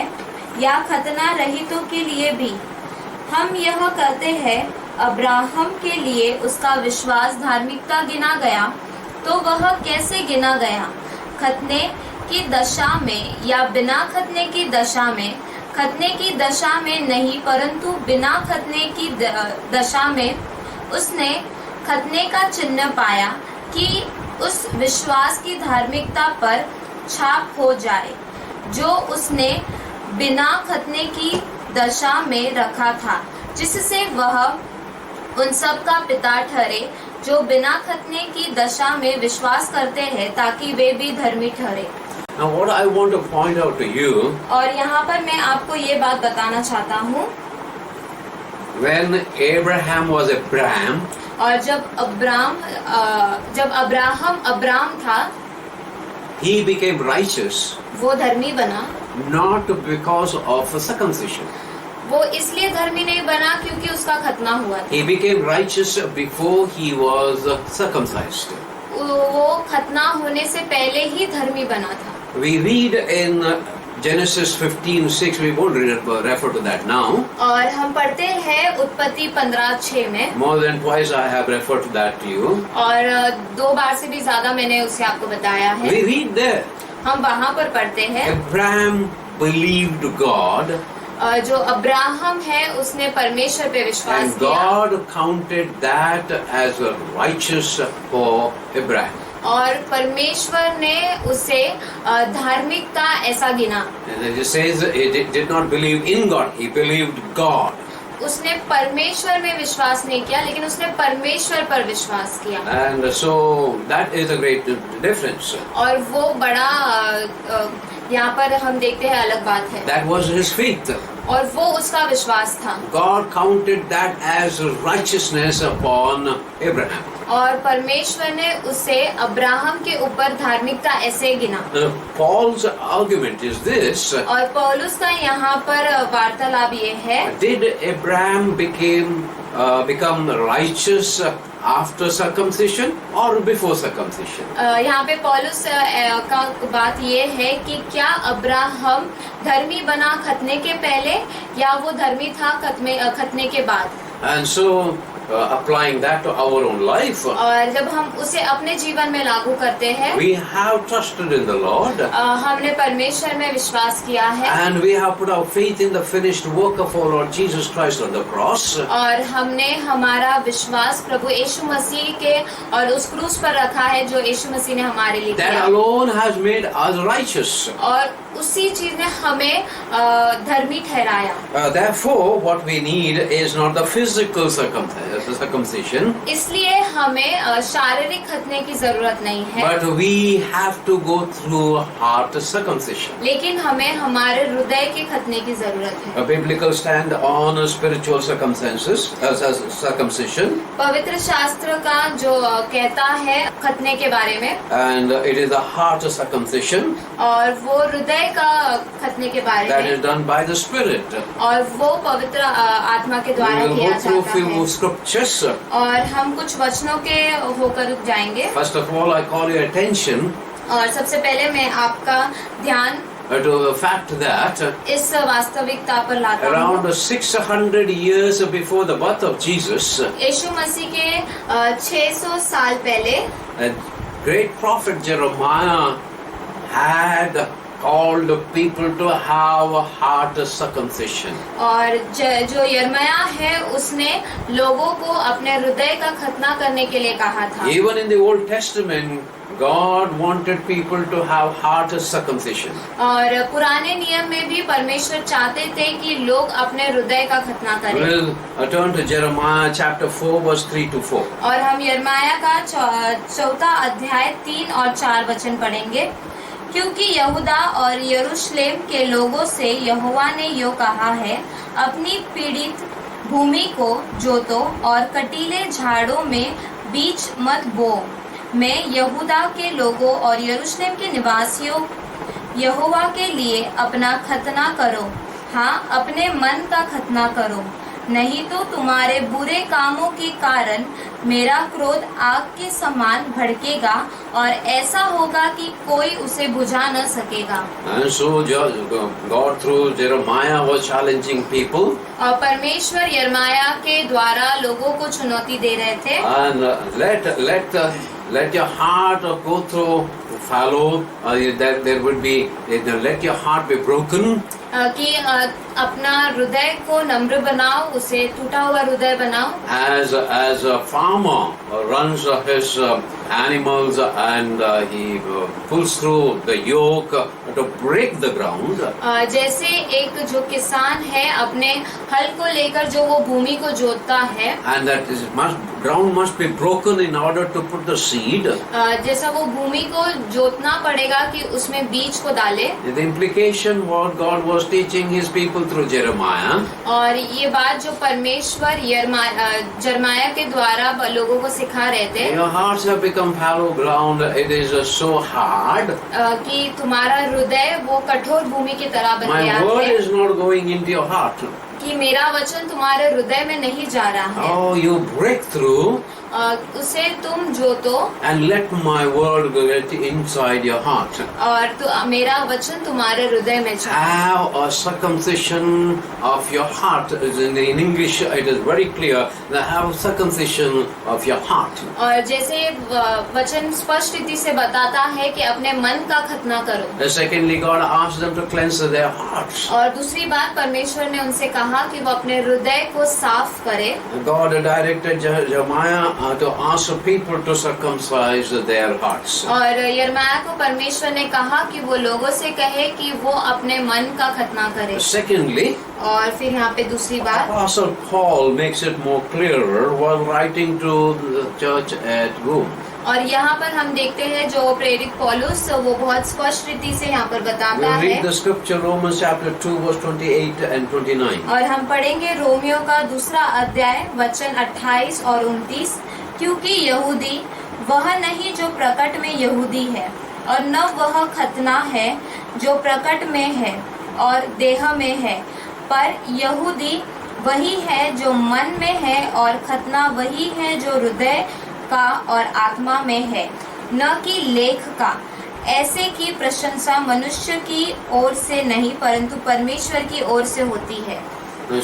या खतना रहितों के लिए भी? हम यह कहते हैं अब्राहम के लिए उसका विश्वास धार्मिकता गिना गया, तो वह कैसे गिना गया? खतने की दशा में या बिना खतने की दशा में? खतने की दशा में नहीं, परंतु बिना खतने की दशा में उसने खतने का चिन्ह पाया कि उस विश्वास की धार्मिकता पर छाप हो जाए जो उसने बिना खतने की दशा में रखा था, जिससे वह उन सब का पिता ठहरे जो बिना खतने की दशा में विश्वास करते हैं, ताकि वे भी धर्मी ठहरे।
Now what I want to point out to you,
और यहाँ पर मैं आपको ये बात बताना चाहता हूँ,
when Abraham was Abraham,
और जब अब्राहम अब्राम था,
he became righteous
वो धर्मी बना।
not because of circumcision.
वो इसलिए धर्मी नहीं बना क्योंकि उसका खतना हुआ था।
He became righteous before he was circumcised.
वो खतना होने से पहले ही धर्मी बना था।
We read in Genesis 15:6. We won't refer to that now.
और हम पढ़ते हैं उत्पत्ति 15:6 में,
More than twice I have referred to that to you.
और 2 बार से भी ज्यादा मैंने उसे आपको बताया है।
We read there,
हम वहाँ पर पढ़ते हैं,
Abraham believed God
जो अब्राहम है उसने परमेश्वर पे विश्वास
and
किया,
God counted that as righteous for Abraham.
और परमेश्वर ने उसे धार्मिकता ऐसा गिना।
And it says he did not believe in God, he believed God.
उसने परमेश्वर में विश्वास नहीं किया, लेकिन उसने परमेश्वर पर विश्वास किया।
And so that is a great difference.
और वो बड़ा यहाँ पर हम देखते हैं अलग बात है,
That was his faith.
और वो उसका विश्वास था,
God counted that as righteousness upon Abraham.
और परमेश्वर ने उसे अब्राहम के ऊपर धार्मिकता ऐसे गिना।
Paul's argument is this:
और पौलुस का यहाँ पर वार्तालाप ये है,
did Abraham become righteous after circumcision or before circumcision?
यहाँ पे पौलुस का बात ये है कि क्या अब्राहम धर्मी बना खतने के पहले या वो धर्मी था खतने के बाद?
And so applying that to our own life,
और जब हम उसे अपने जीवन में लागू करते हैं,
we have trusted in the Lord
हमने परमेश्वर में विश्वास किया है,
and we have put our faith in the finished work of our Lord Jesus Christ on the cross.
और हमने हमारा विश्वास प्रभु यीशु मसीह के और उस क्रूस पर रखा है जो यीशु मसीह ने हमारे लिए
That
किया,
alone has made us righteous.
और उसी चीज ने हमें धर्मी ठहराया।
Therefore, what we need is not the physical circumcision,
इसलिए हमें शारीरिक खतने की जरूरत नहीं है,
but we have to go through heart circumcision.
लेकिन हमें हमारे हृदय के खतने की जरूरत है।
A biblical stand on spiritual circumcision,
पवित्र शास्त्र का जो कहता है खतने के बारे में,
and it is a heart circumcision
और वो हृदय का खतने के बारे
that
में,
is done by the Spirit.
और वो पवित्र आत्मा के
We
द्वारा
will
किया
go through
जाता
few
है।
scriptures.
और हम कुछ वचनों के होकर रुक जाएंगे।
First of all, I call your attention
और सबसे पहले मैं आपका ध्यान
to the fact that
इस वास्तविकता पर लाता हूँ।
around 600 years before the birth of Jesus,
यीशु मसीह के 600 साल पहले
a great prophet Jeremiah had called the people to have a heart circumcision.
और जो यर्मया है उसने लोगों को अपने हृदय का खतना करने के लिए कहा था।
Even in the Old Testament, God wanted people to have heart circumcision.
और पुराने नियम में भी परमेश्वर चाहते थे कि लोग अपने हृदय का खतना करें।
We'll turn to Jeremiah chapter 4 verse 3 to 4.
और हम यर्मया का 4 अध्याय 3 और 4 वचन पढ़ेंगे। क्योंकि यहूदा और यरूशलेम के लोगों से यहोवा ने यो कहा है, अपनी पीड़ित भूमि को जोतो और कटीले झाड़ों में बीज मत बो। मैं यहूदा के लोगों और यरूशलेम के निवासियों यहोवा के लिए अपना खतना करो, हाँ अपने मन का खतना करो, नहीं तो तुम्हारे बुरे कामों के कारण मेरा क्रोध आग के समान भड़केगा और ऐसा होगा कि कोई उसे बुझा न सकेगा।
And so God through Jeremiah was challenging people.
और परमेश्वर यर्मया के द्वारा लोगों को चुनौती दे रहे थे।
And let your heart go through fallow. That there would be let your heart be broken.
कि अपना हृदय को नम्र बनाओ, उसे टूटा हुआ हृदय बनाओ।
As a farmer runs his animals and he pulls through the yoke to break the ground.
जैसे एक जो किसान है अपने हल को लेकर जो वो भूमि को जोतता है,
And that ground must be broken in order to put the seed.
जैसा वो भूमि को जोतना पड़ेगा कि उसमें बीज को डाले।
The implication what God was teaching his people through Jeremiah.
और ये बात जो परमेश्वर यर्मया के द्वारा लोगों को सिखा रहे थे,
Your hearts have become fallow ground. It is so hard.
कि तुम्हारा हृदय वो कठोर भूमि की तरह बन गया
My word
है,
is not going into your heart.
कि मेरा वचन तुम्हारे हृदय में नहीं जा रहा है।
Oh, you break through
उसे तुम जोतो
and let my word get inside your heart.
और मेरा वचन तुम्हारे हृदय में जाए।
Have a circumcision of your heart. In English, it is very clear. Have circumcision of your heart.
और जैसे वचन स्पष्ट रीति से बताता है कि अपने मन का खतना करो।
Secondly, God asked them to cleanse their hearts.
और दूसरी बात परमेश्वर ने उनसे कहा कि वो अपने हृदय को साफ करे।
God directed Jeremiah to ask people to circumcise their hearts.
और यर्मया को परमेश्वर ने कहा कि वो लोगों से कहे कि वो अपने मन का खतना करे।
Secondly,
और फिर यहाँ पे दूसरी बात
Apostle Paul makes it more clearer while writing to the church at Rome.
और यहाँ पर हम देखते हैं जो प्रेरित पौलुस वो बहुत स्पष्ट रीति से यहाँ पर बताता
We'll read
है।
the scripture Romans chapter 2 verse 28 and 29.
और हम पढ़ेंगे रोमियो का 2 अध्याय वचन 28 और 29। क्योंकि यहूदी वह नहीं जो प्रकट में यहूदी है, और न वह खतना है जो प्रकट में है और देह में है, पर यहूदी वही है जो मन में है, और खतना वही है जो हृदय का और आत्मा में है, न कि लेख का। ऐसे की प्रशंसा मनुष्य की ओर से नहीं परंतु परमेश्वर की ओर से होती है।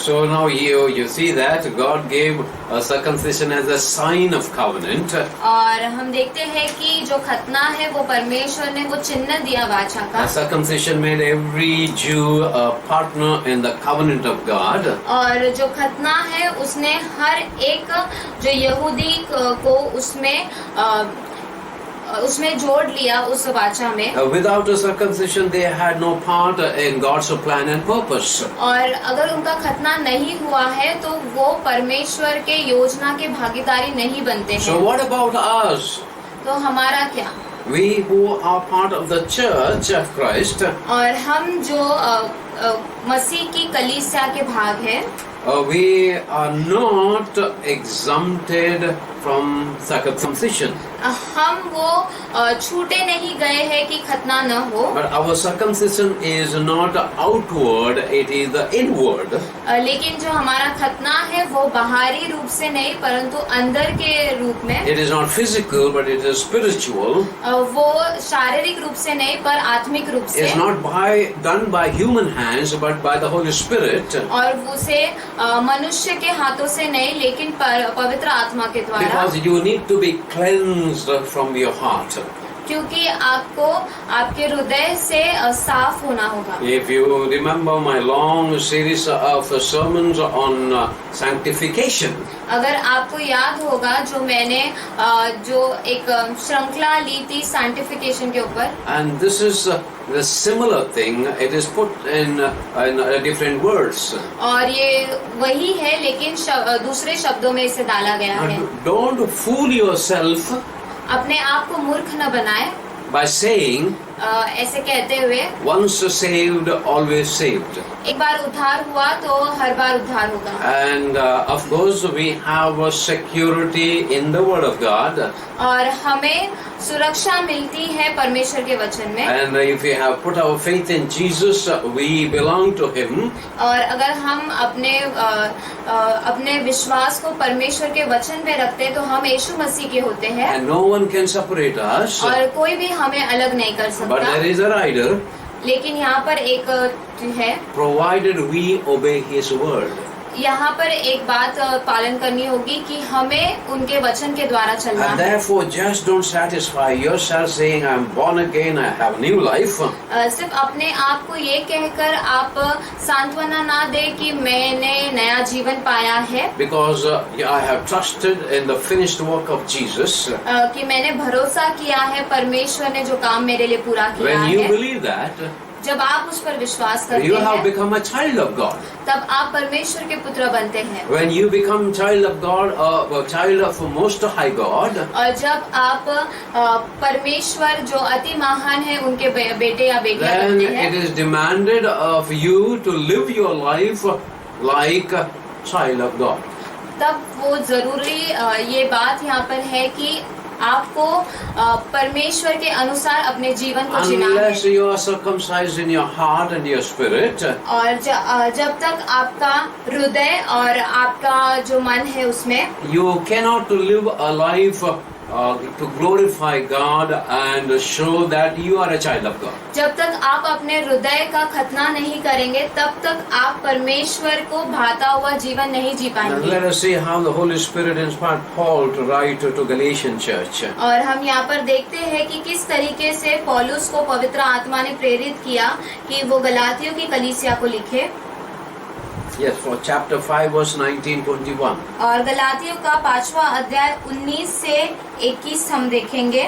So now you see that God gave a circumcision as a sign of covenant.
और हम देखते हैं कि जो खतना है वो परमेश्वर ने वो चिन्ह दिया वाचा का।
Circumcision made every Jew a partner in the covenant of God.
और जो खतना है उसने हर एक जो यहूदी को उसमें जोड़ लिया उस वाचा में।
Without a circumcision, they had no part in God's plan and purpose.
और अगर उनका खतना नहीं हुआ है तो वो परमेश्वर के योजना के भागीदारी नहीं बनते
So
हैं।
what about us?
तो हमारा क्या?
We who are part of the church of Christ.
और हम जो मसीह की कलीसिया के भाग हैं।
we are not exempted from circumcision.
हम वो छूटे नहीं गए हैं कि खतना न हो,
But our circumcision is not outward, it is the inward.
लेकिन जो हमारा खतना है वो बाहरी रूप से नहीं परंतु अंदर के रूप में,
It is not physical, but it is spiritual.
वो शारीरिक रूप से नहीं पर आत्मिक रूप से,
It's not done by human hands, but by the Holy Spirit.
और उसे मनुष्य के हाथों से नहीं लेकिन पवित्र आत्मा के द्वारा,
Because you need to be cleansed from your heart.
क्योंकि आपको आपके हृदय से साफ होना होगा।
If you remember my long series of sermons on sanctification,
अगर आपको याद होगा जो मैंने जो एक श्रृंखला ली थी सैंक्टिफिकेशन के ऊपर,
and this is the similar thing, it is put in different words.
और ये वही है लेकिन दूसरे शब्दों में इसे डाला गया है।
Don't fool yourself
अपने आप को मूर्ख न बनाए
by saying,
ऐसे कहते हुए,
once saved, always saved.
एक बार उद्धार हुआ तो हर बार उद्धार होगा।
And of course we have a security in the Word of God.
और हमें सुरक्षा मिलती है परमेश्वर के वचन में,
And if we have put our faith in Jesus, we belong to Him.
और अगर हम अपने विश्वास को परमेश्वर के वचन पे रखते हैं तो हम यीशु मसीह के होते हैं,
And no one can separate us.
और कोई भी हमें अलग नहीं कर
But
सकता।
there is a rider,
लेकिन यहाँ पर एक है,
provided we obey His word.
यहाँ पर एक बात पालन करनी होगी कि हमें उनके वचन के द्वारा चलना
And
है।
therefore just don't satisfy yourself saying, I'm born again, I have new life.
सिर्फ अपने आप को ये कहकर आप सांत्वना ना दे कि मैंने नया जीवन पाया है,
Because I have trusted in the finished work of Jesus.
कि मैंने भरोसा किया है परमेश्वर ने जो काम मेरे लिए पूरा किया
When you
है।
believe that,
जब आप उस पर विश्वास करते
you have
हैं
become a child of God.
तब आप परमेश्वर के पुत्र बनते हैं।
When you become child of God, a child of Most High God,
और जब आप परमेश्वर जो अति महान है उनके बेटे या बेटियां
then
बनते हैं,
it is demanded of you to live your life like a child of God.
तब वो जरूरी ये बात यहाँ पर है कि आपको परमेश्वर के अनुसार अपने जीवन को जीना
Unless
है।
you are circumcised in your heart and your spirit,
और जब तक आपका हृदय और आपका जो मन है उसमें,
you cannot live a life to glorify God and show that you are a child of God.
जब तक आप अपने हृदय का खतना नहीं करेंगे तब तक आप परमेश्वर को भाता हुआ जीवन नहीं जी
Now
पाएंगे।
let us see how the Holy Spirit inspired Paul to write to Galatian church.
और हम यहाँ पर देखते हैं कि किस तरीके से पौलुस को पवित्र आत्मा ने प्रेरित किया कि वो गलातियों की कलीसिया को लिखे।
Yes, for chapter 5 verse 19-21.
और गलातियों का 5वां अध्याय 19 से 21 हम देखेंगे।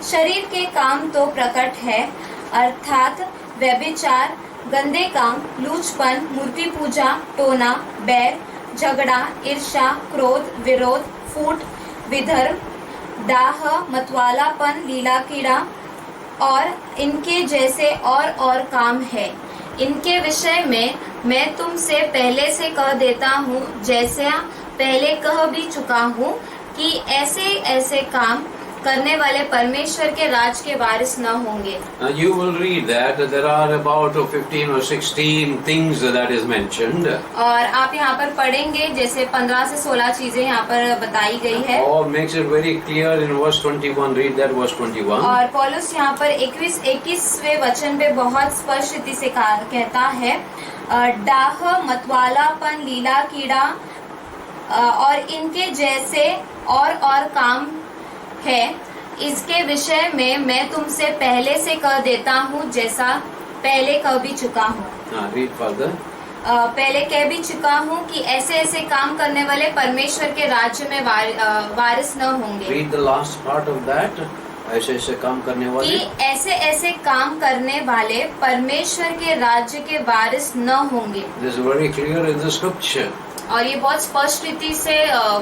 शरीर के काम तो प्रकट है, अर्थात व्यभिचार, गंदे काम, लूचपन, मूर्ति पूजा, टोना, बैर, झगड़ा, ईर्ष्या, क्रोध, विरोध, फूट, विधर्म, दाह, मतवालापन, लीला कीड़ा और इनके जैसे और काम है। इनके विषय में मैं तुमसे पहले से कह देता हूँ, जैसे पहले कह भी चुका हूँ कि ऐसे काम करने वाले परमेश्वर के राज के वारिस न होंगे।
Now you will read that there are about 15 or 16 things that is mentioned.
और आप यहाँ पर पढ़ेंगे जैसे 15 से 16 चीजें यहाँ पर बताई गई है।
Paul makes it very clear in verse 21. Read that verse 21.
और पौलुस यहाँ पर 21वें वचन पे बहुत स्पष्ट रीति से कहता है, डाह, मतवालापन, लीला कीड़ा और इनके जैसे और काम है, इसके विषय में मैं तुमसे पहले से कह देता हूँ, जैसा पहले कह भी चुका हूँ।
Read further.
पहले कह भी चुका हूँ कि ऐसे काम करने वाले परमेश्वर के राज्य में वारिस न होंगे।
Read the last part of that. ऐसे काम करने वाले
कि ऐसे काम करने वाले परमेश्वर के राज्य के वारिस न होंगे।
This is very clear in the scripture.
और ये बहुत स्पष्ट रीति से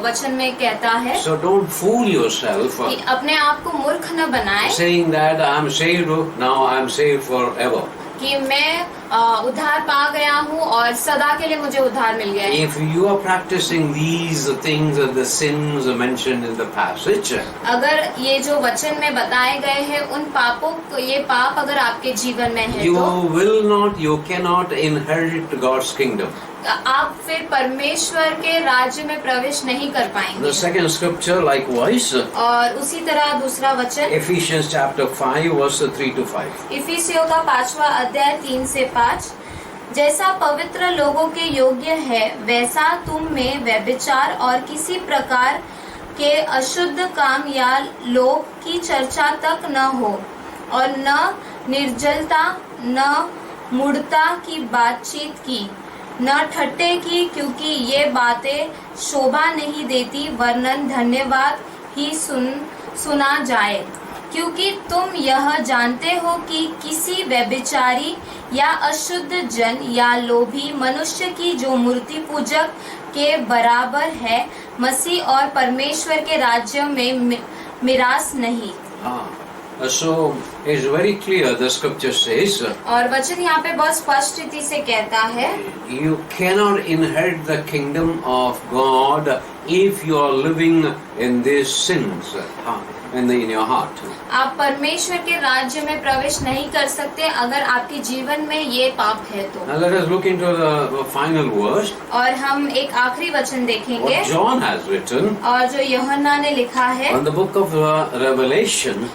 वचन में कहता है
So don't fool yourself
कि अपने आप को मूर्ख न बनाए,
saying that I am saved, now I am saved forever.
कि मैं उद्धार पा गया हूँ और सदा के लिए मुझे उद्धार मिल गया है।
If you are practicing these things and the sins mentioned in the passage,
अगर ये जो वचन में बताए गए हैं उन पापों को, ये पाप अगर आपके जीवन में है
you cannot inherit God's kingdom.
तो आप फिर परमेश्वर के राज्य में प्रवेश नहीं कर पाएंगे।
The second scripture, likewise,
और उसी तरह दूसरा वचन
Ephesians chapter 5, verse 3 to 5.
इफिसियों का 5वां अध्याय 3 से 5। जैसा पवित्र लोगों के योग्य है वैसा तुम में व्यभिचार और किसी प्रकार के अशुद्ध काम या लोभ की चर्चा तक न हो, और न निर्जलता, न मूढ़ता की बातचीत की, न ठट्टे की, क्योंकि ये बातें शोभा नहीं देती, वरन धन्यवाद ही सुना जाए। क्योंकि तुम यह जानते हो कि किसी व्यभिचारी या अशुद्ध जन या लोभी मनुष्य की जो मूर्ति पूजक के बराबर है, मसीह और परमेश्वर के राज्य में मिरास नहीं।
So it's very clear, the scripture says,
और वचन यहाँ पे बहुत स्पष्ट रीति से कहता है,
you cannot inherit the kingdom of God if you are living in these sins in your heart.
आप परमेश्वर के राज्य में प्रवेश नहीं कर सकते अगर आपके जीवन में ये पाप है तो।
Now let us look into the final verse.
और हम एक आखिरी वचन देखेंगे
What John has written
और जो यूहन्ना ने लिखा है
on the book of Revelation,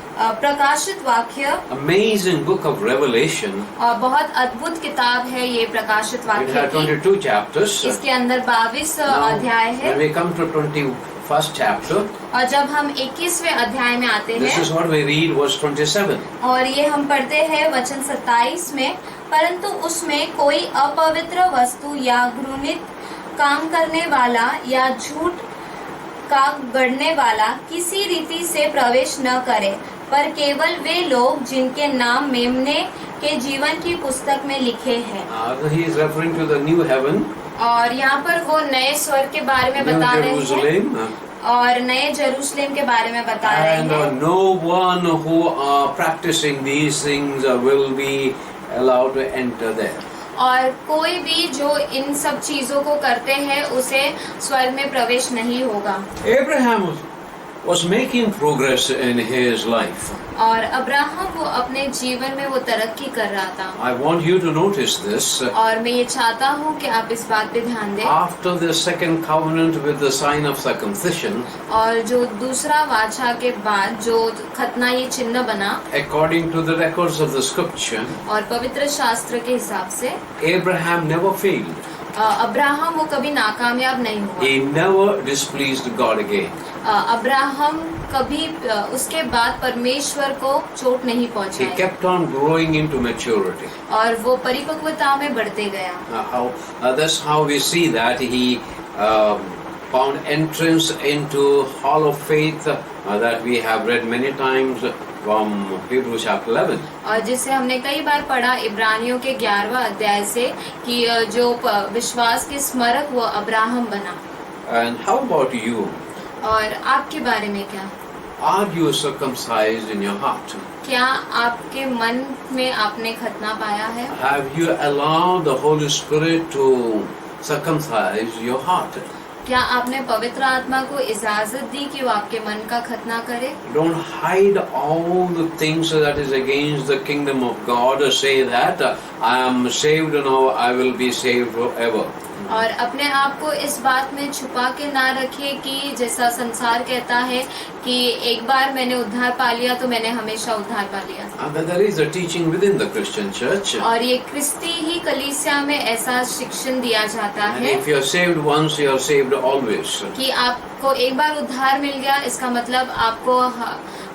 प्रकाशित वाक्य,
amazing book of Revelation.
और बहुत अद्भुत किताब है ये प्रकाशित
It
वाक्य
had
की।
22 chapters.
इसके अंदर 22 अध्याय है।
When we come to 21st chapter,
और जब हम 21वें अध्याय में आते
this
हैं
is what we read, verse 27.
और ये हम पढ़ते हैं वचन 27 में, परंतु उसमें कोई अपवित्र वस्तु या घृणित काम करने वाला या झूठ का गढ़ने वाला किसी रीति से प्रवेश न करे, पर केवल वे लोग जिनके नाम मेमने के जीवन की पुस्तक में लिखे हैं।
He is referring to the new heaven,
और यहाँ पर वो नए स्वर्ग के बारे में
New
बता रहे हैं
Jerusalem,
और नए जेरूशलेम के बारे में बता रहे
and
हैं।
no one who are practicing these things will be allowed to enter there.
और कोई भी जो इन सब चीजों को करते हैं उसे स्वर्ग में प्रवेश नहीं होगा।
Abraham was making progress in his life.
और अब्राहम वो अपने जीवन में वो तरक्की कर रहा था।
I want you to notice this.
और मैं ये चाहता हूँ कि आप इस बात पे ध्यान दें।
After the second covenant with the sign of circumcision,
और जो दूसरा वाचा के बाद जो खतना ये चिन्ह बना,
according to the records of the scripture,
और पवित्र शास्त्र के हिसाब से
Abraham never failed.
अब्राहम वो कभी नाकामयाब नहीं हुआ।
He never displeased God again.
Abraham कभी उसके बाद परमेश्वर को चोट नहीं
He
पहुंचाई
kept on growing into maturity.
और वो परिपक्वता में बढ़ते गया।
That's how we see that he found entrance into hall of faith that we have read many times from Hebrews chapter 11.
और जिसे हमने कई बार पढ़ा इब्रानियों के 11वां अध्याय से कि जो विश्वास के स्मारक वो अब्राहम बना।
And how about you?
और आपके बारे में क्या?
Are you circumcised in your heart?
क्या आपके मन में आपने खतना पाया है?
Have you allowed the Holy Spirit to circumcise your heart?
क्या आपने पवित्र आत्मा को इजाजत दी कि वो आपके मन का खतना करे?
Don't hide all the things that is against the kingdom of God. Say that I am saved now, I will be saved forever.
और अपने आप को इस बात में छुपा के ना रखिए कि जैसा संसार कहता है कि एक बार मैंने उद्धार पा लिया तो मैंने हमेशा उद्धार पा लिया।
And there is a teaching within the Christian church.
और ये क्रिस्ती ही कलीसिया में ऐसा शिक्षण दिया जाता
And
है
if you are saved once, you are saved always.
कि आपको एक बार उद्धार मिल गया, इसका मतलब आपको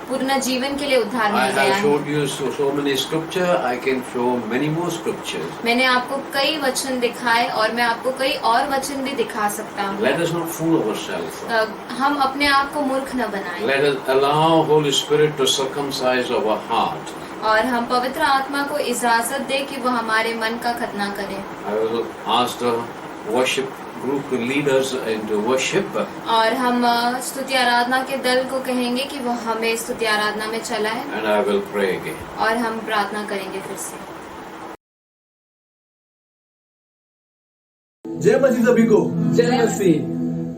पूर्ण जीवन के लिए उद्धार
I
मिल गया
have
है।
showed you so many scripture. I can show many more scriptures.
मैंने आपको कई वचन दिखाए और मैं आपको कई और वचन भी दिखा सकता हूँ।
Let us not fool ourselves.
हम अपने आप को मूर्ख न बनाएं
Let us allow Holy Spirit to circumcise our heart.
और हम पवित्र आत्मा को इजाजत दे कि वो हमारे मन का खतना करे।
I will ask the worship group leaders into worship.
और हम स्तुति आराधना के दल को कहेंगे कि वो हमें स्तुति आराधना में चलाए
And I will pray again.
और हम प्रार्थना करेंगे फिर से।
जय मसीह सभी को।
जय मसीह।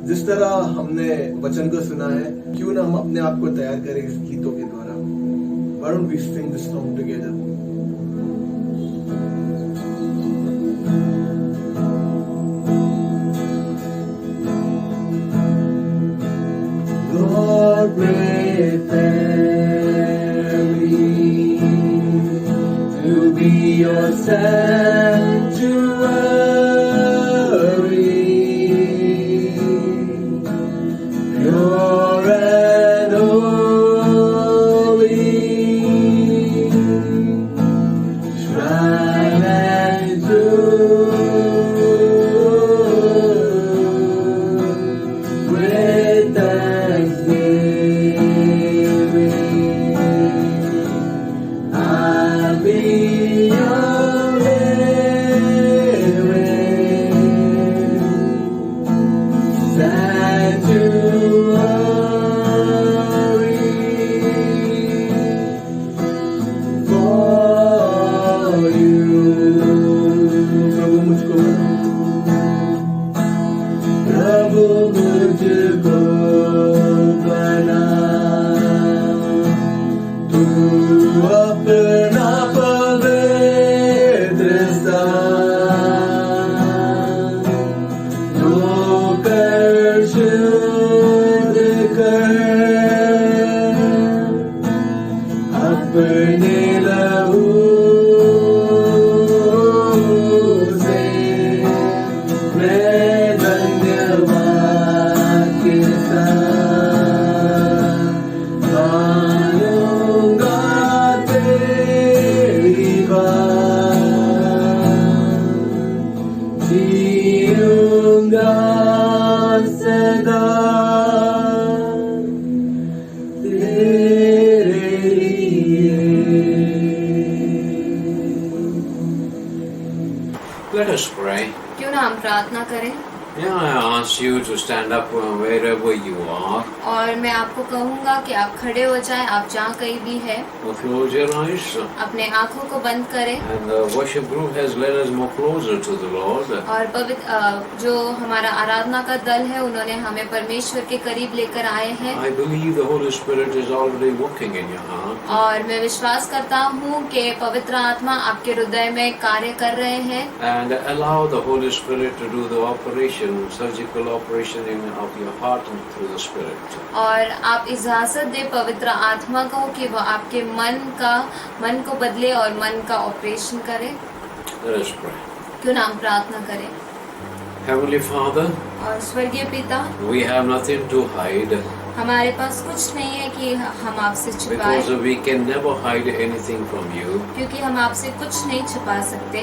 जिस तरह हमने वचन को सुना है, क्यों ना हम अपने आप को तैयार करें इस गीतों के द्वारा। Why don't we sing this song together? Lord, prepare me to be your sanctuary, pure and holy, tried and true, with thanksgiving, I'll be your living sanctuary for you. प्रभु मुझको बना, तू अपना पवित्र स्थान धोकर शुद्ध कर, अपने लहू से मैं धन्यवाद के साथ मानूंगा तेरी बात, जीऊंगा सदा तेरे लिए।
Let us pray.
क्यों ना हम प्रार्थना करें।
Yeah, I ask you to stand up wherever you are.
और मैं आपको कहूँगा कि आप खड़े हो जाएं, आप जहाँ कहीं भी है।
Close your eyes.
अपने आँखों को बंद करें।
And the worship group has led us more closer to the Lord.
और पवित्र जो हमारा आराधना का दल है, उन्होंने हमें परमेश्वर के करीब लेकर आए हैं।
I believe the Holy Spirit is already working in your heart.
और मैं विश्वास करता हूँ कि पवित्र आत्मा आपके हृदय में कार्य कर रहे हैं।
And allow the Holy Spirit to do the operation, surgical operation of your heart and through the Spirit.
और आप इजाजत दे पवित्र आत्मा को कि वो आपके मन को बदले और मन का ऑपरेशन करे।
Let us pray.
क्यों ना हम प्रार्थना करें।
Heavenly Father,
और स्वर्गीय पिता,
we have nothing to hide
हमारे पास कुछ नहीं है कि हम आपसे छुपाएं,
because we can never hide anything from you.
क्योंकि हम आपसे कुछ नहीं छुपा सकते।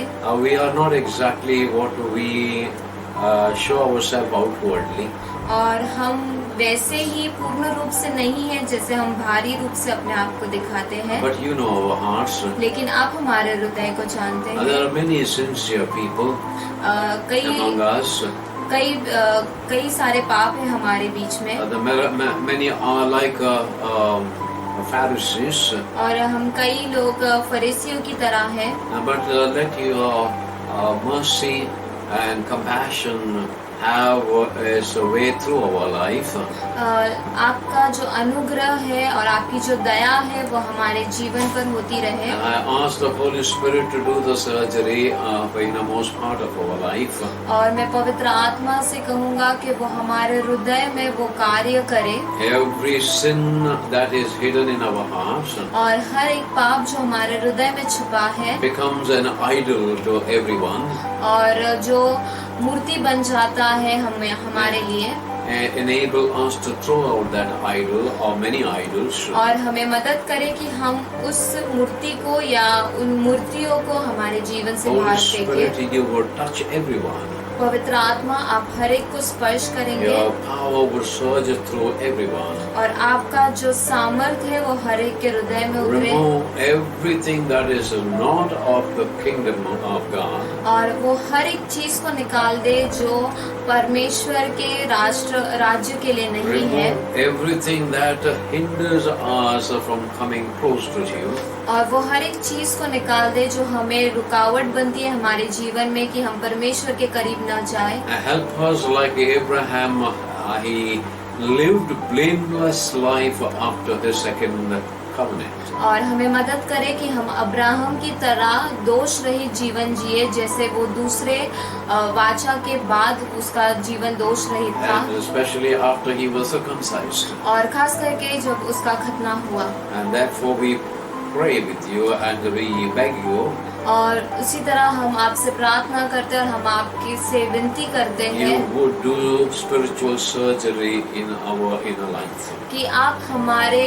We are not exactly what we show ourselves outwardly.
और हम वैसे ही पूर्ण रूप से नहीं है जैसे हम बाहरी रूप से अपने आप को दिखाते हैं,
But you know our hearts.
लेकिन आप हमारे हृदय को जानते
And
हैं।
there are many sincere people among us.
कई सारे पाप हैं हमारे बीच में।
Many are like Pharisees.
और हम कई लोग फरीसियों की तरह हैं।
But let your mercy and compassion have as a way through our life.
आपका जो अनुग्रह है और आपकी जो दया है वो हमारे जीवन पर होती रहे।
And I ask the Holy Spirit to do the surgery in the most part of our life.
और मैं पवित्र आत्मा से कहूँगा कि वो हमारे हृदय में वो कार्य करे।
Every sin that is hidden in our hearts
और हर एक पाप जो हमारे हृदय में छुपा है
becomes an idol to everyone.
और जो मूर्ति बन जाता है हमारे लिए,
enable us to throw out that idol or many idols.
और हमें मदद करे कि हम उस मूर्ति को या उन मूर्तियों को हमारे जीवन से बाहर
Holy
फेंकें।
Spirit, you will touch everyone.
पवित्र आत्मा आप हर एक को स्पर्श करेंगे
Your power will surge through everyone.
और आपका जो सामर्थ्य है वो हर एक के हृदय में उतरे
Remove everything that is not of the kingdom of God.
और वो हर एक चीज को निकाल दे जो परमेश्वर के राज्य के लिए नहीं है।
Remove everything that hinders us from coming close to you.
और वो हर एक चीज को निकाल दे जो हमें रुकावट बनती है हमारे जीवन में कि हम परमेश्वर के करीब न न जाए।
Help us like Abraham, he lived blameless life after his second covenant.
और हमें मदद करे कि हम अब्राहम की तरह दोष रहित जीवन जिए, जैसे वो दूसरे वाचा के बाद उसका जीवन दोष रहित था,
And especially after he was circumcised.
और खास करके जब उसका खतना हुआ।
And therefore we pray with you and we beg you,
और उसी तरह हम आपसे प्रार्थना करते हैं और हम आपकी से विनती करते
you
हैं
would do spiritual surgery in our inner life.
कि आप हमारे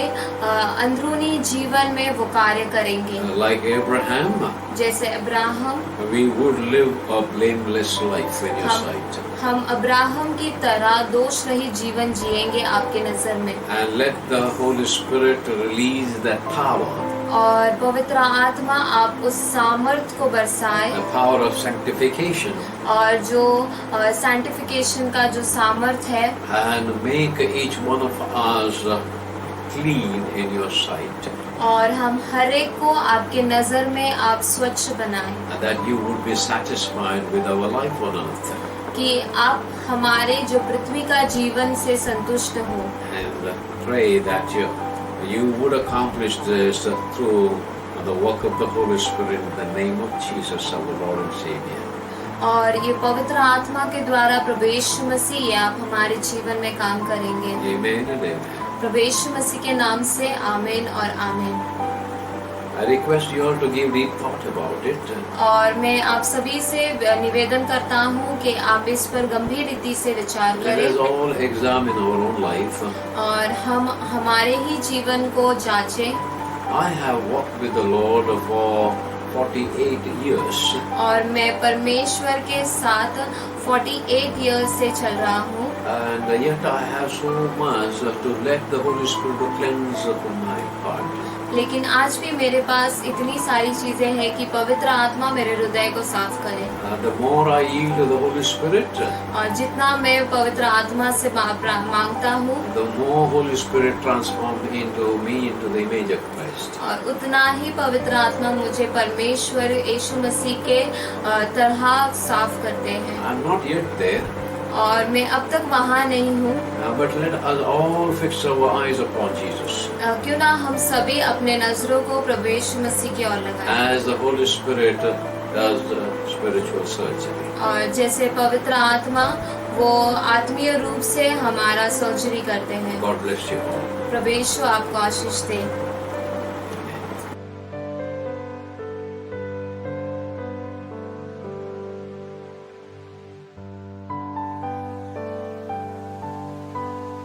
अंदरूनी जीवन में वो कार्य करेंगे।
Like Abraham,
जैसे Abraham,
we would live a blameless life in your sight.
हम अब्राहम की तरह दोष रहित जीवन जिएंगे आपके नजर में।
And let the Holy Spirit release that power,
और पवित्र आत्मा आप उस सामर्थ को बरसाए,
the power of sanctification,
और जो सैंटिफिकेशन का जो सामर्थ है,
and make each one of us clean in your sight.
और हम हर एक को आपके नजर में आप स्वच्छ बनाएं,
And that you would be satisfied with our life on earth.
कि आप हमारे जो पृथ्वी का जीवन से संतुष्ट हो।
And pray that you would accomplish this through the work of the Holy Spirit in the name of Jesus, our Lord and Savior.
और ये पवित्र आत्मा के द्वारा प्रभु यीशु मसीह आप हमारे जीवन में काम करेंगे।
Amen and amen.
प्रभु यीशु मसीह के नाम से आमीन और आमीन।
I request you all to give deep thought about it.
और मैं आप सभी से निवेदन करता हूँ कि आप इस पर गंभीर रीति से विचार
Let us
करें
all examine our own life.
और हम हमारे ही जीवन को जांचें।
I have walked with the Lord for 48 years.
और मैं परमेश्वर के साथ 48 इयर्स से चल रहा हूँ,
And yet I have so much to let the Holy Spirit to cleanse from my heart.
लेकिन आज भी मेरे पास इतनी सारी चीजें हैं कि पवित्र आत्मा मेरे हृदय को साफ करे।
The more I yield to the Holy Spirit,
और जितना मैं पवित्र आत्मा से मांगता हूँ,
the more Holy Spirit transformed into me into the image of Christ.
और उतना ही पवित्र आत्मा मुझे परमेश्वर यीशु मसीह के तरह साफ करते हैं।
I'm not yet there,
और मैं अब तक वहाँ नहीं हूँ,
but let us all fix our eyes upon Jesus.
क्यों ना हम सभी अपने नजरों को प्रभु यीशु मसीह की ओर लगाएं।
As the Holy Spirit does the spiritual surgery.
और जैसे पवित्र आत्मा वो आत्मीय रूप से हमारा सर्जरी करते हैं।
God bless you all.
प्रभु यीशु आपको आशीष दे।